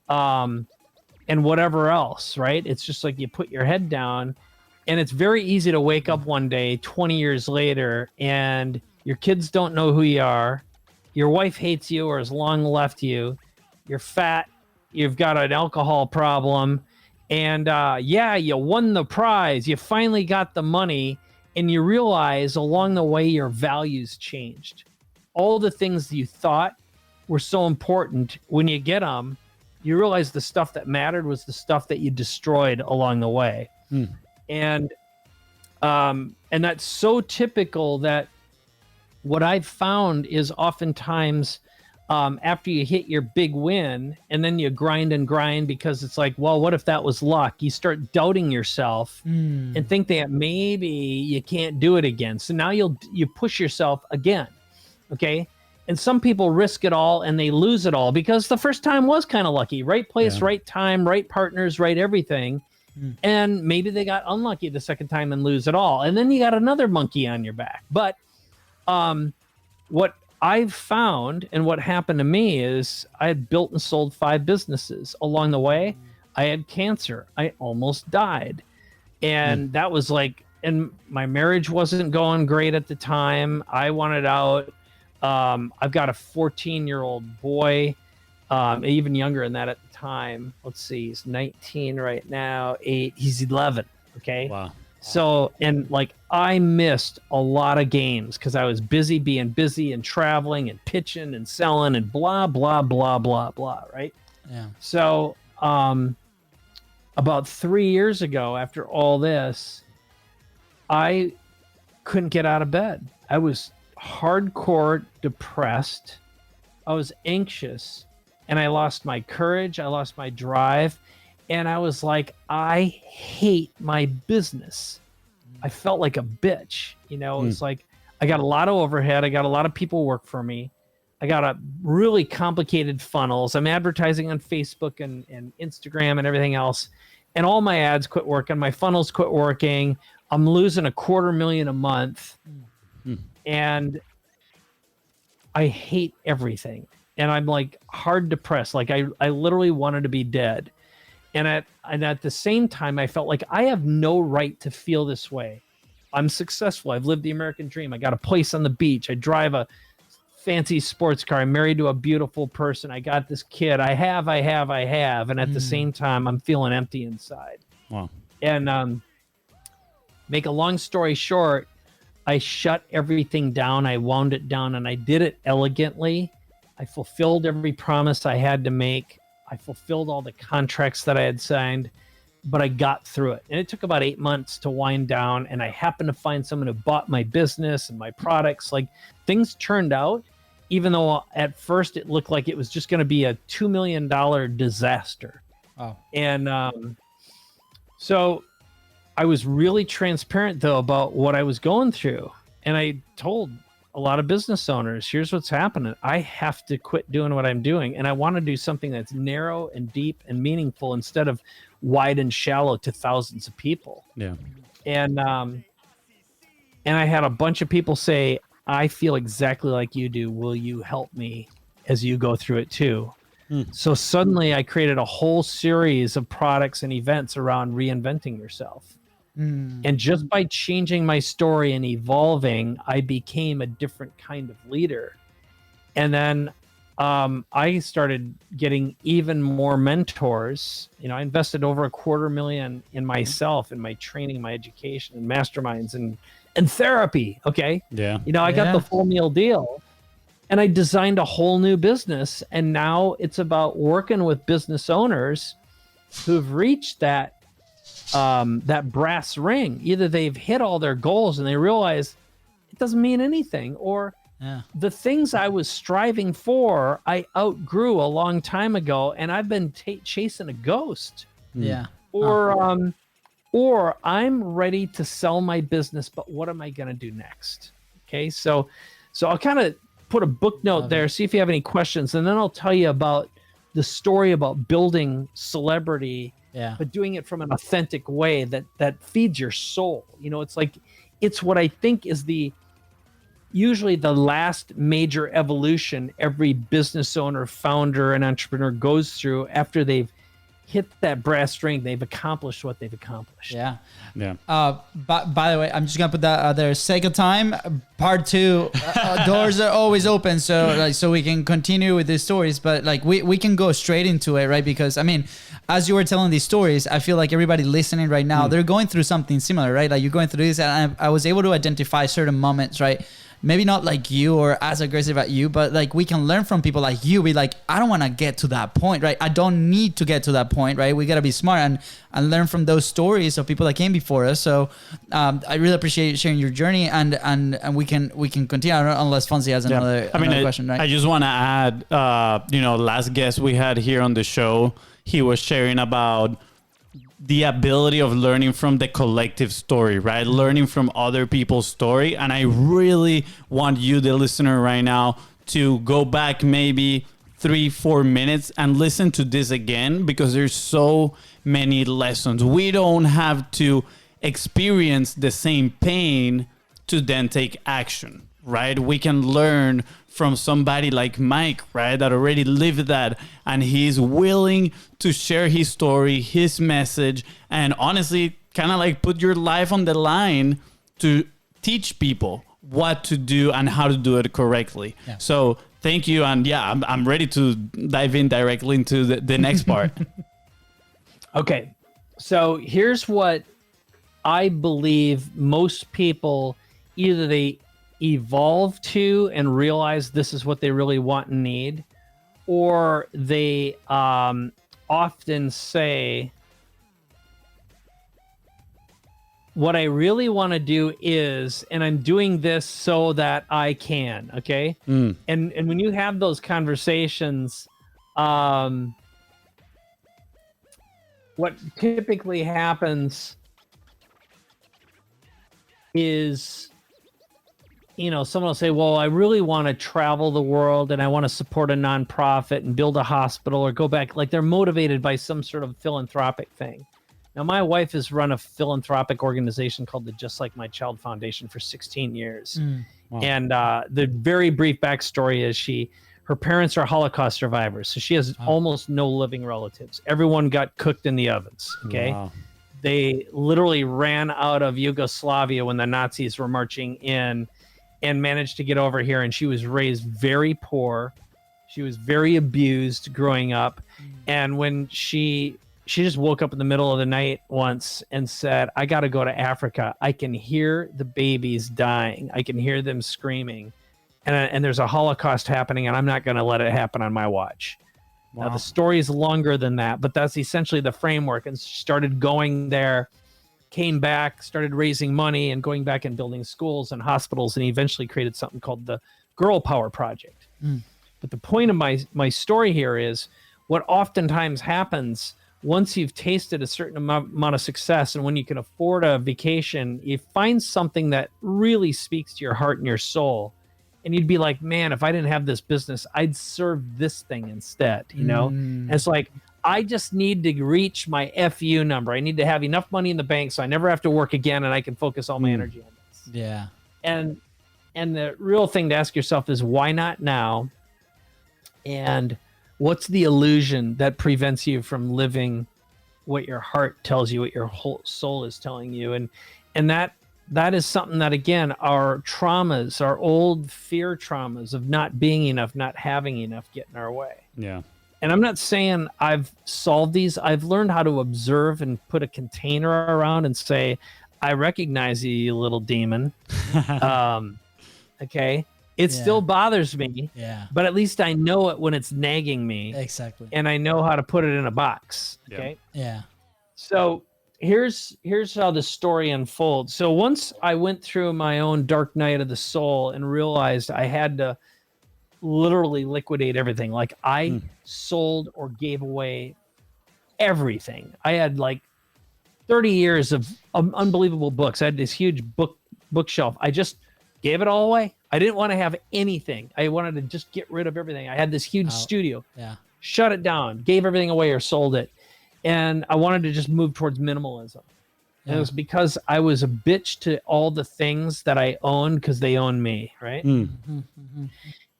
and whatever else, right? It's just like you put your head down, and it's very easy to wake up one day 20 years later and your kids don't know who you are, your wife hates you or has long left you, you're fat, you've got an alcohol problem, and you won the prize, you finally got the money, and you realize along the way your values changed. All the things you thought were so important, when you get them, you realize the stuff that mattered was the stuff that you destroyed along the way. And that's so typical that what I've found is oftentimes after you hit your big win and then you grind and grind because it's like, well, what if that was luck? You start doubting yourself and think that maybe you can't do it again. So now you push yourself again. Okay. And some people risk it all and they lose it all because the first time was kind of lucky. Right place, right time, right partners, right everything. And maybe they got unlucky the second time and lose it all. And then you got another monkey on your back. But what I've found and what happened to me is I had built and sold 5 businesses. Along the way, I had cancer. I almost died. And that was like, and my marriage wasn't going great at the time. I wanted out. I've got a 14-year-old boy, even younger than that at the time. Let's see, he's 19 right now, 8, he's 11. Okay. Wow. So, and like I missed a lot of games because I was being busy and traveling and pitching and selling and blah, blah, blah, blah, blah. Right. Yeah. So, about 3 years ago, after all this, I couldn't get out of bed. I was hardcore depressed. I was anxious and I lost my courage. I lost my drive. And I was like, I hate my business. I felt like a bitch. It was like, I got a lot of overhead. I got a lot of people work for me. I got a really complicated funnels. I'm advertising on Facebook and Instagram and everything else. And all my ads quit working. My funnels quit working. I'm losing $250,000 a month. And I hate everything. And I'm like hard depressed. Like I literally wanted to be dead. And at the same time, I felt like I have no right to feel this way. I'm successful. I've lived the American dream. I got a place on the beach. I drive a fancy sports car. I'm married to a beautiful person. I got this kid. I have. And at the same time, I'm feeling empty inside. Wow. And make a long story short, I shut everything down. I wound it down, and I did it elegantly. I fulfilled every promise I had to make. I fulfilled all the contracts that I had signed, but I got through it. And it took about 8 months to wind down. And I happened to find someone who bought my business and my products. Like, things turned out, even though at first it looked like it was just going to be a $2 million disaster. Oh. And so I was really transparent, though, about what I was going through. And I told a lot of business owners, here's what's happening. I have to quit doing what I'm doing. And I want to do something that's narrow and deep and meaningful instead of wide and shallow to thousands of people. Yeah. And I had a bunch of people say, I feel exactly like you do. Will you help me as you go through it too? So suddenly I created a whole series of products and events around reinventing yourself. And just by changing my story and evolving, I became a different kind of leader. And then I started getting even more mentors. You know, I invested over $250,000 in myself, in my training, my education, and masterminds and therapy. Okay. Yeah. You know, I got the full meal deal. And I designed a whole new business. And now it's about working with business owners who've reached that brass ring. Either they've hit all their goals and they realize it doesn't mean anything, or the things I was striving for, I outgrew a long time ago, and I've been chasing a ghost. Yeah. Or I'm ready to sell my business, but what am I going to do next? Okay, so I'll kind of put a book note there, see if you have any questions, and then I'll tell you about the story about building celebrity, but doing it from an authentic way that feeds your soul. You know, it's what I think is usually the last major evolution every business owner, founder, and entrepreneur goes through after they've hit that brass ring. They've accomplished what they've accomplished. Yeah. Yeah. By the way, I'm just gonna put that out there. Sake of time, part 2. Doors are always open, so we can continue with these stories. But like we can go straight into it, right? Because I mean, as you were telling these stories, I feel like everybody listening right now, they're going through something similar, right? Like you're going through this, and I was able to identify certain moments, right? Maybe not like you or as aggressive at you, but like we can learn from people like you. Be like, I don't want to get to that point, right? I don't need to get to that point, right? We got to be smart and learn from those stories of people that came before us. So I really appreciate you sharing your journey, and we can continue unless Fonzie has another question, right? I just want to add, last guest we had here on the show, he was sharing about the ability of learning from the collective story, right? Learning from other people's story. And I really want you, the listener right now, to go back maybe 3-4 minutes and listen to this again, because there's so many lessons. We don't have to experience the same pain to then take action, right? We can learn from somebody like Mike, right, that already lived that, and he's willing to share his story, his message, and honestly, kind of like put your life on the line to teach people what to do and how to do it correctly. Yeah. So thank you, and yeah, I'm ready to dive in directly into the next part. Okay, so here's what I believe most people, either they evolve to and realize this is what they really want and need, or they often say, what I really want to do is, and I'm doing this so that I can, okay? And when you have those conversations, what typically happens is someone will say, well, I really want to travel the world and I want to support a nonprofit and build a hospital or go back. Like they're motivated by some sort of philanthropic thing. Now, my wife has run a philanthropic organization called the Just Like My Child Foundation for 16 years. Wow. And the very brief backstory is her parents are Holocaust survivors. So she has almost no living relatives. Everyone got cooked in the ovens. Okay. Wow. They literally ran out of Yugoslavia when the Nazis were marching in and managed to get over here. And she was raised very poor. She was very abused growing up. And when she just woke up in the middle of the night once and said, I got to go to Africa. I can hear the babies dying. I can hear them screaming. And there's a Holocaust happening, and I'm not going to let it happen on my watch. Wow. Now, the story is longer than that, but that's essentially the framework. And she started going there, came back, started raising money and going back and building schools and hospitals, and eventually created something called the Girl Power Project. But the point of my story here is what oftentimes happens once you've tasted a certain amount of success and when you can afford a vacation, you find something that really speaks to your heart and your soul. And you'd be like, man, if I didn't have this business, I'd serve this thing instead, And it's like, I just need to reach my FU number. I need to have enough money in the bank so I never have to work again and I can focus all my energy on this. Yeah. And the real thing to ask yourself is, why not now? And what's the illusion that prevents you from living what your heart tells you, what your whole soul is telling you? And that is something that, again, our traumas, our old fear traumas of not being enough, not having enough, get in our way. Yeah. And I'm not saying I've solved these. I've learned how to observe and put a container around and say, I recognize you little demon. Okay. It still bothers me. Yeah. But at least I know it when it's nagging me. Exactly. And I know how to put it in a box. Okay. Yeah. So here's how the story unfolds. So once I went through my own dark night of the soul and realized I had to literally liquidate everything. Like I sold or gave away everything. I had like 30 years of unbelievable books. I had this huge bookshelf. I just gave it all away. I didn't want to have anything. I wanted to just get rid of everything. I had this huge studio. Yeah. Shut it down, gave everything away or sold it. And I wanted to just move towards minimalism. And it was because I was a bitch to all the things that I owned because they own me, right?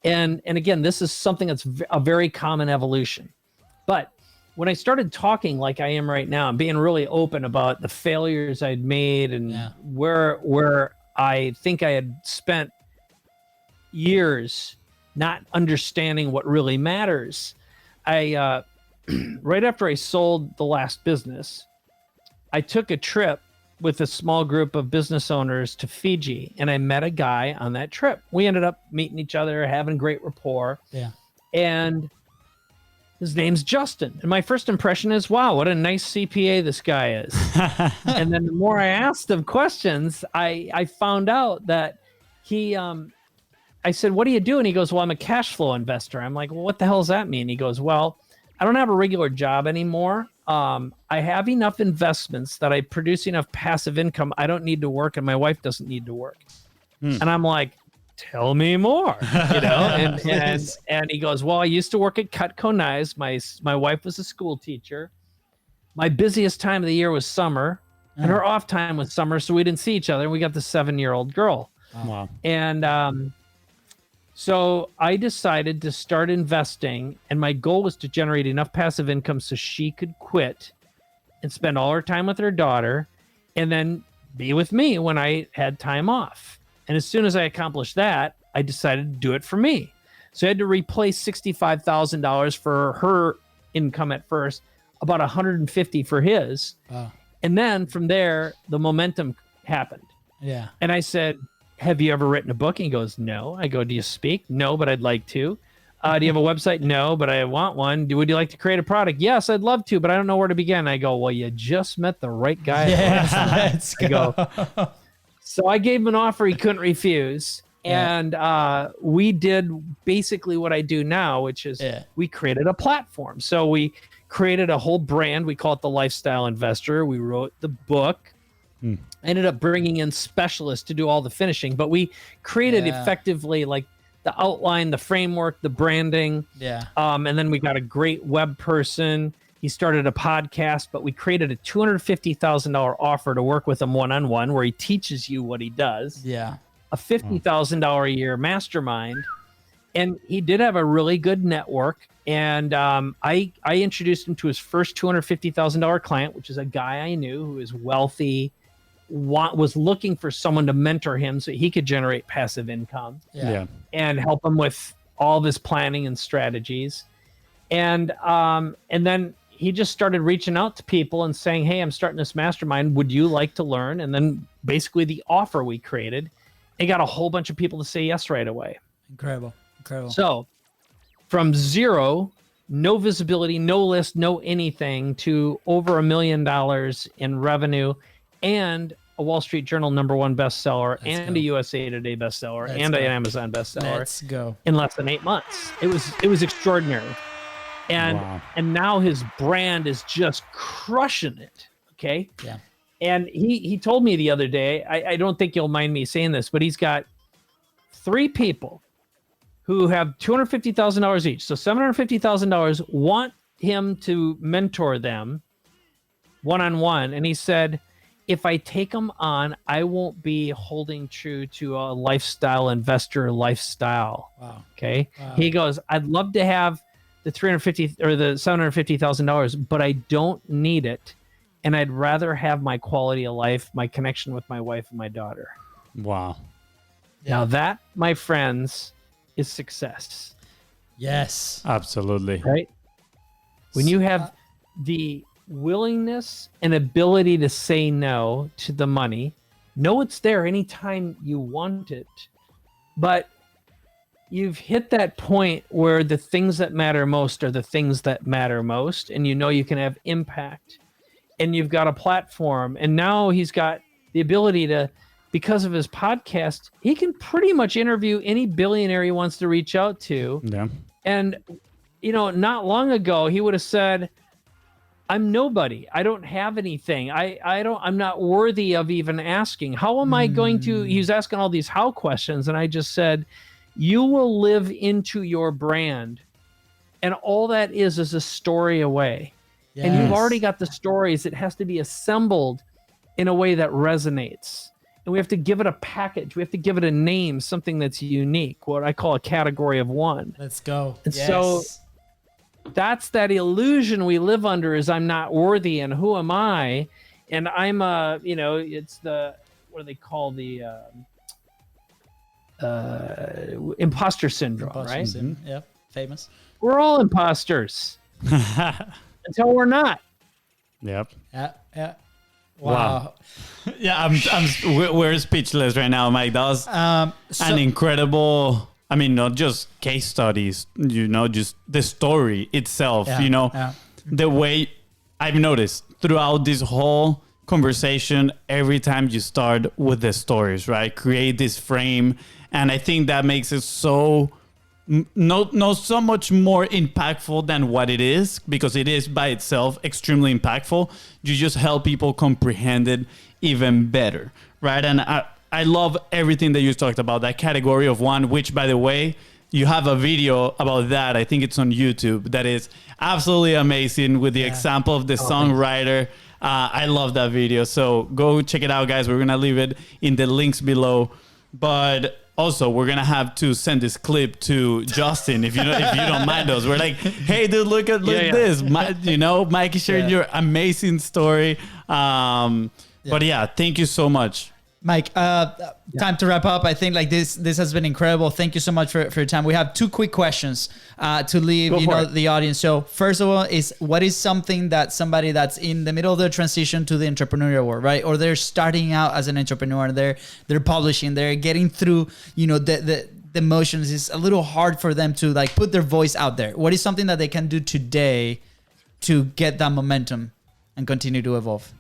And again, this is something that's a very common evolution. But when I started talking like I am right now and being really open about the failures I'd made and where I think I had spent years not understanding what really matters, I right after I sold the last business, I took a trip with a small group of business owners to Fiji, and I met a guy on that trip. We ended up meeting each other, having great rapport. Yeah. And his name's Justin. And my first impression is, wow, what a nice CPA this guy is. And then the more I asked him questions, I found out that he, I said, what do you do? And he goes, well, I'm a cash flow investor. I'm like, well, what the hell does that mean? He goes, well, I don't have a regular job anymore. I have enough investments that I produce enough passive income. I don't need to work, and my wife doesn't need to work. And I'm like, tell me more, and he goes, well, I used to work at Cutco Knives. My wife was a school teacher. My busiest time of the year was summer, and her off time was summer, so we didn't see each other. And we got the 7-year-old girl. Wow. And so I decided to start investing, and my goal was to generate enough passive income so she could quit and spend all her time with her daughter and then be with me when I had time off. And as soon as I accomplished that, I decided to do it for me. So I had to replace $65,000 for her income at first, about $150 for his. Wow. And then from there, the momentum happened. Yeah. And I said, have you ever written a book? And he goes, no. I go, do you speak? No, but I'd like to. Do you have a website? No, but I want one. Would you like to create a product? Yes, I'd love to, but I don't know where to begin. I go, well, you just met the right guy. Let's go. So I gave him an offer he couldn't refuse. And we did basically what I do now, which is we created a platform. So we created a whole brand. We call it The Lifestyle Investor. We wrote the book. I ended up bringing in specialists to do all the finishing, but we created Yeah. effectively like the outline, the framework, the branding. Yeah. And then we got a great web person. He started a podcast, but we created a $250,000 offer to work with him one-on-one where he teaches you what he does, Yeah. a $50,000 a year mastermind. And he did have a really good network. And I introduced him to his first $250,000 client, which is a guy I knew who is wealthy, was looking for someone to mentor him so he could generate passive income Yeah. and help him with all of his planning and strategies. And then he just started reaching out to people and saying, "Hey, I'm starting this mastermind. Would you like to learn?" And then basically the offer we created, it got a whole bunch of people to say yes right away. Incredible. Incredible. So from zero, no visibility, no list, no anything, to over $1 million in revenue and a Wall Street Journal #1 bestseller and go. a USA Today bestseller Let's and go. an Amazon bestseller Let's go. in less than 8 months. It was extraordinary. And Wow. and now his brand is just crushing it. Okay. Yeah. And he told me the other day, I don't think you'll mind me saying this, but he's got 3 people who have $250,000 each. So $750,000 want him to mentor them one-on-one. And he said, if I take them on, I won't be holding true to a lifestyle investor lifestyle. Wow. Okay. Wow. He goes, I'd love to have the $350 or the $750,000, but I don't need it. And I'd rather have my quality of life, my connection with my wife and my daughter. Wow. Now that, my friends, is success, Yes. Absolutely. right? When you have the willingness and ability to say no to the money, know it's there anytime you want it, but you've hit that point where the things that matter most are the things that matter most, and you know you can have impact, and you've got a platform, and now he's got the ability to, because of his podcast, he can pretty much interview any billionaire he wants to reach out to. Yeah. And, not long ago, he would have said, I'm nobody. I don't have anything. I'm not worthy of even asking. How am I going to, he was asking all these how questions. And I just said, you will live into your brand. And all that is a story away. And you've Yes. already got the stories. It has to be assembled in a way that resonates. And we have to give it a package. We have to give it a name, something that's unique, what I call a category of one. Let's go. And so that's that illusion we live under, is I'm not worthy and who am I? And I'm it's the, what do they call the imposter syndrome, right? Yep. Famous. We're all imposters until we're not. Yep. Yeah. Yeah. Wow. Yeah, we're speechless right now, Mike. That was an incredible, I mean, not just case studies, just the story itself, Yeah. the way I've noticed throughout this whole conversation, every time you start with the stories, right? Create this frame. And I think that makes it so so much more impactful than what it is, because it is by itself extremely impactful. You just help people comprehend it even better, right? And I love everything that you talked about, that category of one, which, by the way, you have a video about that. I think it's on YouTube. That is absolutely amazing, with the example of the songwriter. I love that video. So go check it out, guys. We're going to leave it in the links below. But also, we're going to have to send this clip to Justin, if you don't mind us. We're like, hey, dude, look at this. Mike is sharing your amazing story. But yeah, thank you so much. Mike, time to wrap up. I think this has been incredible. Thank you so much for your time. We have 2 quick questions to leave the audience. So first of all, is what is something that somebody that's in the middle of their transition to the entrepreneurial world, right? Or they're starting out as an entrepreneur, they're publishing, they're getting through, the motions. Is a little hard for them to put their voice out there. What is something that they can do today to get that momentum and continue to evolve?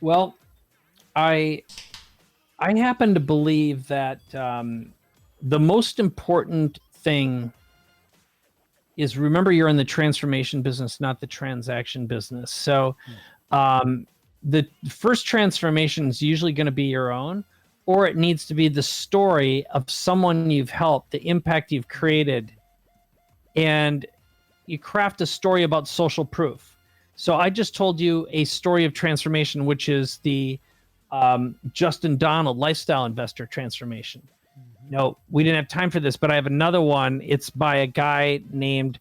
Well, I happen to believe that the most important thing is, remember, you're in the transformation business, not the transaction business. So the first transformation is usually going to be your own, or it needs to be the story of someone you've helped, the impact you've created, and you craft a story about social proof. So I just told you a story of transformation, which is the Justin Donald lifestyle investor transformation. No, we didn't have time for this, but I have another one. It's by a guy named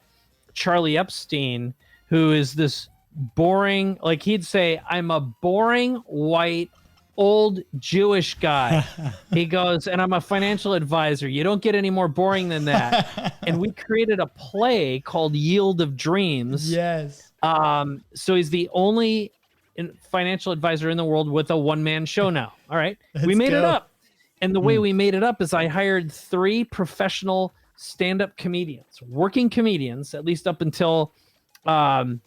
Charlie Epstein, who is this boring, like he'd say, I'm a boring white old Jewish guy. He goes, and I'm a financial advisor. You don't get any more boring than that. And we created a play called Yield of Dreams. Yes. So he's the only financial advisor in the world with a one-man show now. All right. We made it up. And the way we made it up is I hired 3 professional stand-up comedians, working comedians, at least up until 18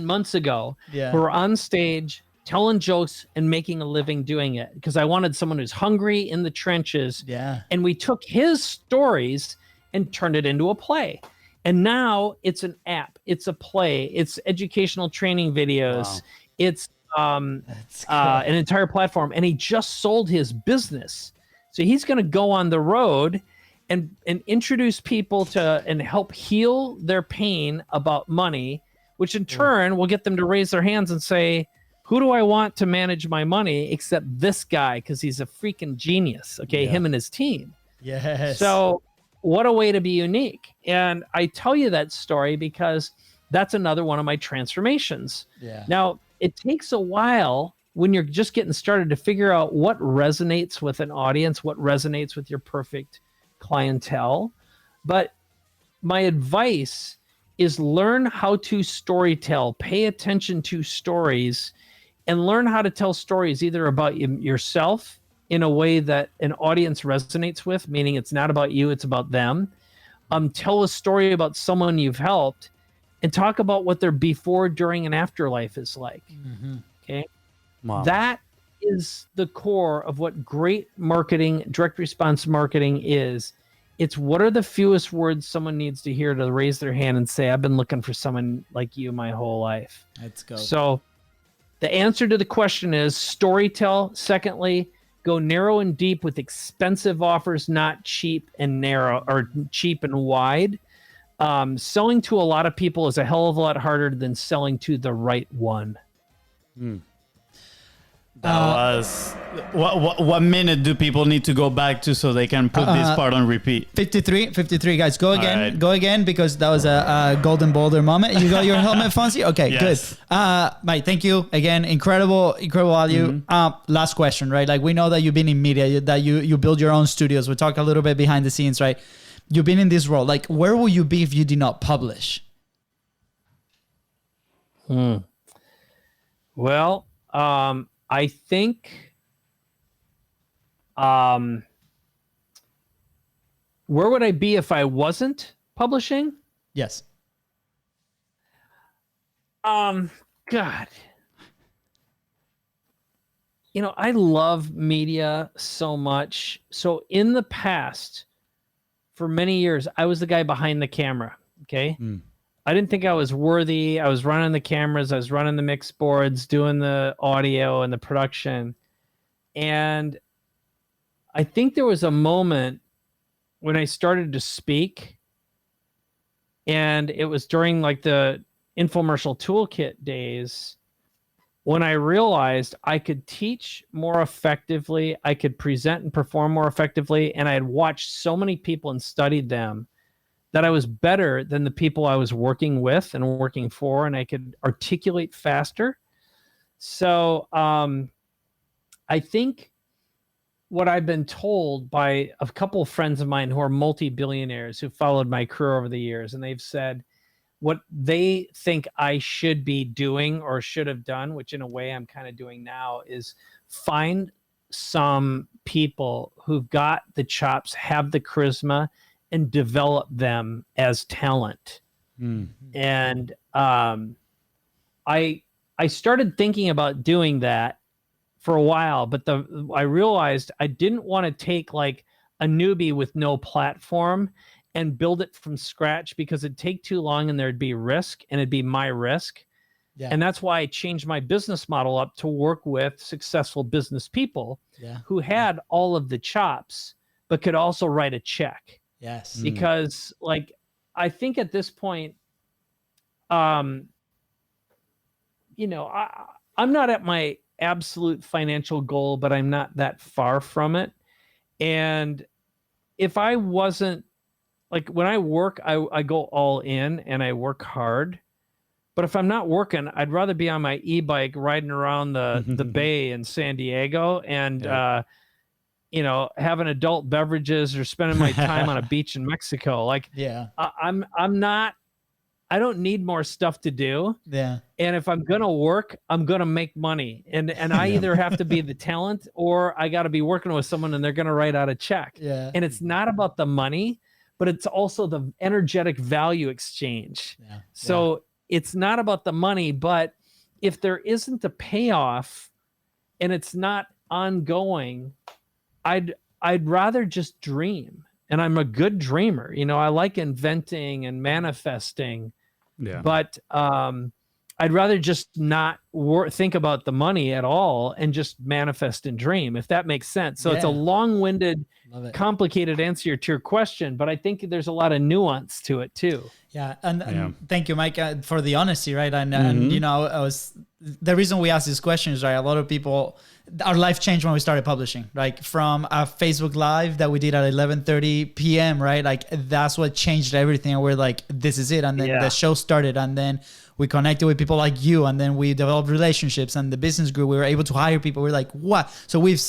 months ago, who were on stage telling jokes and making a living doing it, because I wanted someone who's hungry in the trenches. Yeah. And we took his stories and turned it into a play. And now it's an app, it's a play, it's educational training videos, it's an entire platform. And he just sold his business. So he's going to go on the road and introduce people to and help heal their pain about money, which in turn will get them to raise their hands and say, who do I want to manage my money except this guy? Because he's a freaking genius. Okay, him and his team. Yes. So what a way to be unique. And I tell you that story because that's another one of my transformations. Yeah. Now, it takes a while when you're just getting started to figure out what resonates with an audience, what resonates with your perfect clientele. But my advice is learn how to storytell, pay attention to stories, and learn how to tell stories either about yourself in a way that an audience resonates with, meaning it's not about you, it's about them. Tell a story about someone you've helped and talk about what their before, during, and after life is like. Okay. Wow. That is the core of what great marketing, direct response marketing is. It's what are the fewest words someone needs to hear to raise their hand and say, I've been looking for someone like you my whole life. Let's go. So the answer to the question is storytell. Secondly, go narrow and deep with expensive offers, not cheap and narrow or cheap and wide. Selling to a lot of people is a hell of a lot harder than selling to the right one. That was what minute do people need to go back to so they can put this part on repeat? 53 guys, go again. right. Go again, because that was a golden boulder moment. You got your helmet, Fonzie? Okay, Yes. good. Mike, thank you again. Incredible value. Last question, right? Like, we know that you've been in media, that you build your own studios. We talk a little bit behind the scenes, right? You've been in this role. Like, where will you be if you did not publish? Well, I think where would I be if I wasn't publishing? Yes. God. You know, I love media so much. So in the past, for many years, I was the guy behind the camera. Okay. I didn't think I was worthy. I was running the cameras. I was running the mix boards, doing the audio and the production. And I think there was a moment when I started to speak, and it was during like the infomercial toolkit days when I realized I could teach more effectively. I could present and perform more effectively. And I had watched so many people and studied them that I was better than the people I was working with and working for, and I could articulate faster. So I think what I've been told by a couple of friends of mine who are multi-billionaires who followed my career over the years, and they've said what they think I should be doing or should have done, which in a way I'm kind of doing now, is find some people who've got the chops, have the charisma, and develop them as talent. And I started thinking about doing that for a while, but I realized I didn't want to take like a newbie with no platform and build it from scratch, because it'd take too long and there'd be risk, and it'd be my risk. Yeah. And that's why I changed my business model up to work with successful business people Yeah. who had all of the chops, but could also write a check. Yes. Because like, I think at this point, you know, I'm not at my absolute financial goal, but I'm not that far from it. And if I wasn't like when I work, I go all in and I work hard. But if I'm not working, I'd rather be on my e-bike riding around the bay in San Diego and you know, having adult beverages or spending my time on a beach in Mexico. Like Yeah. I don't need more stuff to do. Yeah. And if I'm gonna work, I'm gonna make money. And I either have to be the talent or I gotta be working with someone and they're gonna write out a check. Yeah. And it's not about the money, but it's also the energetic value exchange. Yeah. So it's not about the money, but if there isn't a payoff and it's not ongoing, I'd rather just dream. And I'm a good dreamer. You know, I like inventing and manifesting. Yeah. But I'd rather just not think about the money at all and just manifest and dream, if that makes sense. So it's a Yeah. long-winded, Love it. complicated answer to your question, but I think there's a lot of nuance to it too. Yeah, and thank you, Mike, for the honesty, right? And you know, the reason we ask these questions, right? A lot of people, our life changed when we started publishing, like from a Facebook Live that we did at 11:30 p.m., right? Like that's what changed everything. And we're like, this is it. And then the show started, and then we connected with people like you, and then we developed relationships, and the business grew. We were able to hire people. We're like, what? So we've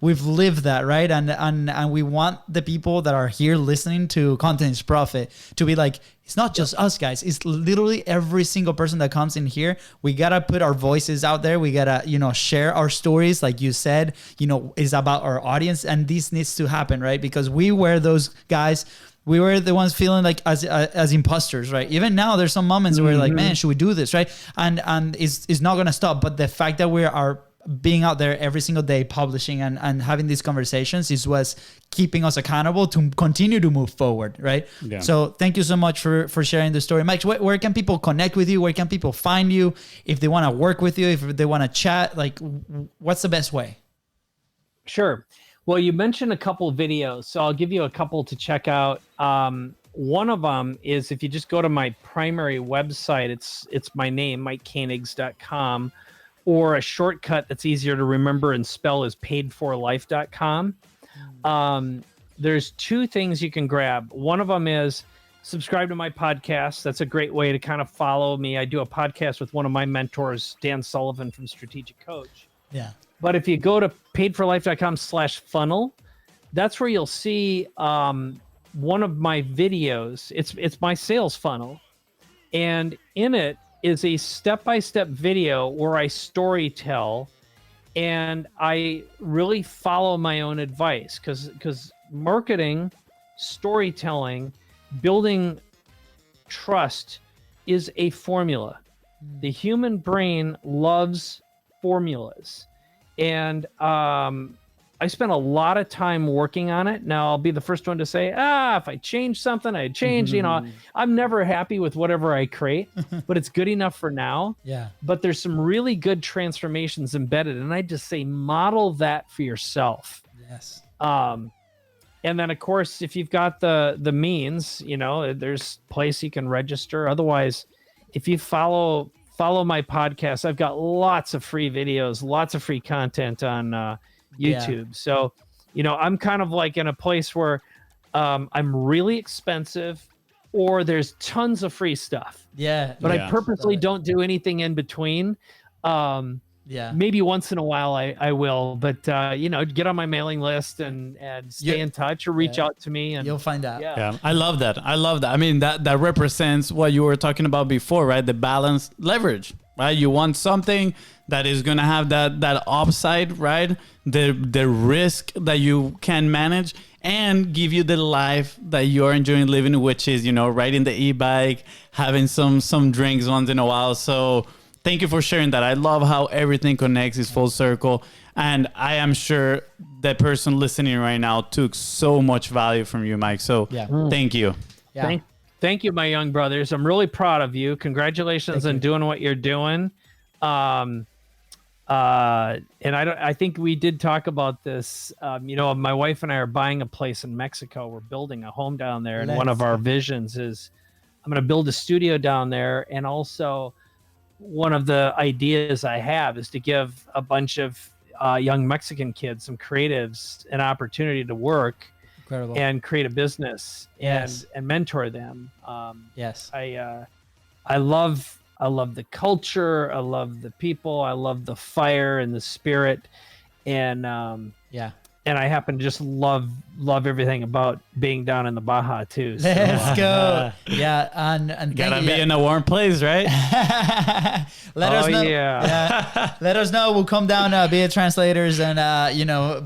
lived that, right? And we want the people that are here listening to Content is Profit to be like, it's not just us, guys. It's literally every single person that comes in here. We gotta put our voices out there. We gotta, you know, share our stories, like you said. You know, it's about our audience, and this needs to happen, right? Because we were those guys. We were the ones feeling like as imposters, right? Even now, there's some moments where we're like, man, should we do this, right? And it's not gonna stop. But the fact that we are being out there every single day, publishing and having these conversations is what's keeping us accountable to continue to move forward, right? Yeah. So thank you so much for sharing the story, Mike. Where can people connect with you? Where can people find you if they want to work with you? If they want to chat, like, what's the best way? Sure. Well, you mentioned a couple of videos, so I'll give you a couple to check out. One of them is if you just go to my primary website, it's my name, MikeKoenigs.com, or a shortcut that's easier to remember and spell is paidforlife.com. There's two things you can grab. One of them is subscribe to my podcast. That's a great way to kind of follow me. I do a podcast with one of my mentors, Dan Sullivan from Strategic Coach. Yeah. But if you go to paidforlife.com/funnel, that's where you'll see one of my videos. It's my sales funnel. And in it is a step-by-step video where I story tell and I really follow my own advice because marketing, storytelling, building trust is a formula. The human brain loves formulas. And I spent a lot of time working on it. Now I'll be the first one to say, if I change something, I change, you know, I'm never happy with whatever I create, but it's good enough for now. Yeah. But there's some really good transformations embedded. And I just say, model that for yourself. Yes. And then of course, if you've got the means, you know, there's a place you can register. Otherwise, if you follow my podcast, I've got lots of free videos, lots of free content on YouTube. Yeah. So, you know, I'm kind of like in a place where I'm really expensive or there's tons of free stuff. Yeah. But Yeah. I purposely don't do anything in between. Yeah. Maybe once in a while I will, but you know, get on my mailing list and stay in touch or reach out to me and You'll find out. yeah. I love that. I mean, that represents what you were talking about before, right? The balanced leverage, right? You want something that is going to have that upside, right? The risk that you can manage and give you the life that you're enjoying living, which is, you know, riding the e-bike, having some drinks once in a while. So thank you for sharing that. I love how everything connects, is full circle. And I am sure the person listening right now took so much value from you, Mike. So Yeah. thank you. Yeah. Thank you, my young brothers. I'm really proud of you. Congratulations on doing what you're doing. And I think we did talk about this. My wife and I are buying a place in Mexico. We're building a home down there, and one of our visions is I'm going to build a studio down there. And also, one of the ideas I have is to give a bunch of young Mexican kids, some creatives, an opportunity to work. Incredible. And create a business Yes. and mentor them. Yes. I love the culture. I love the people. I love the fire and the spirit, and Yeah. and I happen to just love everything about being down in the Baja too. So, Let's go. Yeah, and Gotta thank you. be in a warm place, right? Let us know. yeah. Let us know. We'll come down, be translators, and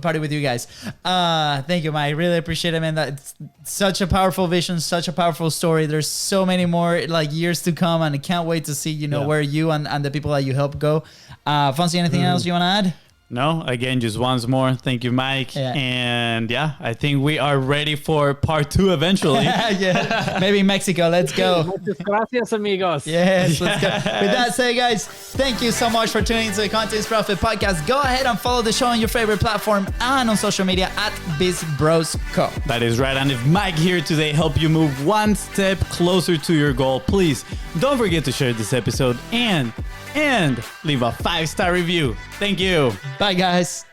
party with you guys. Thank you, Mike. Really appreciate it, man. That's such a powerful vision, such a powerful story. There's so many more years to come, and I can't wait to see where you and the people that you help go. Fonzie, anything else you want to add? No, again, just once more. Thank you, Mike. Yeah. And yeah, I think we are ready for part 2 eventually. Yeah, maybe Mexico. Let's go. Muchas gracias, amigos. Yes, let's go. With that said, guys, thank you so much for tuning into the Contents Profit Podcast. Go ahead and follow the show on your favorite platform and on social media at BizBrosCo. That is right. And if Mike here today helped you move one step closer to your goal, please don't forget to share this episode and leave a 5-star review. Thank you. Bye, guys.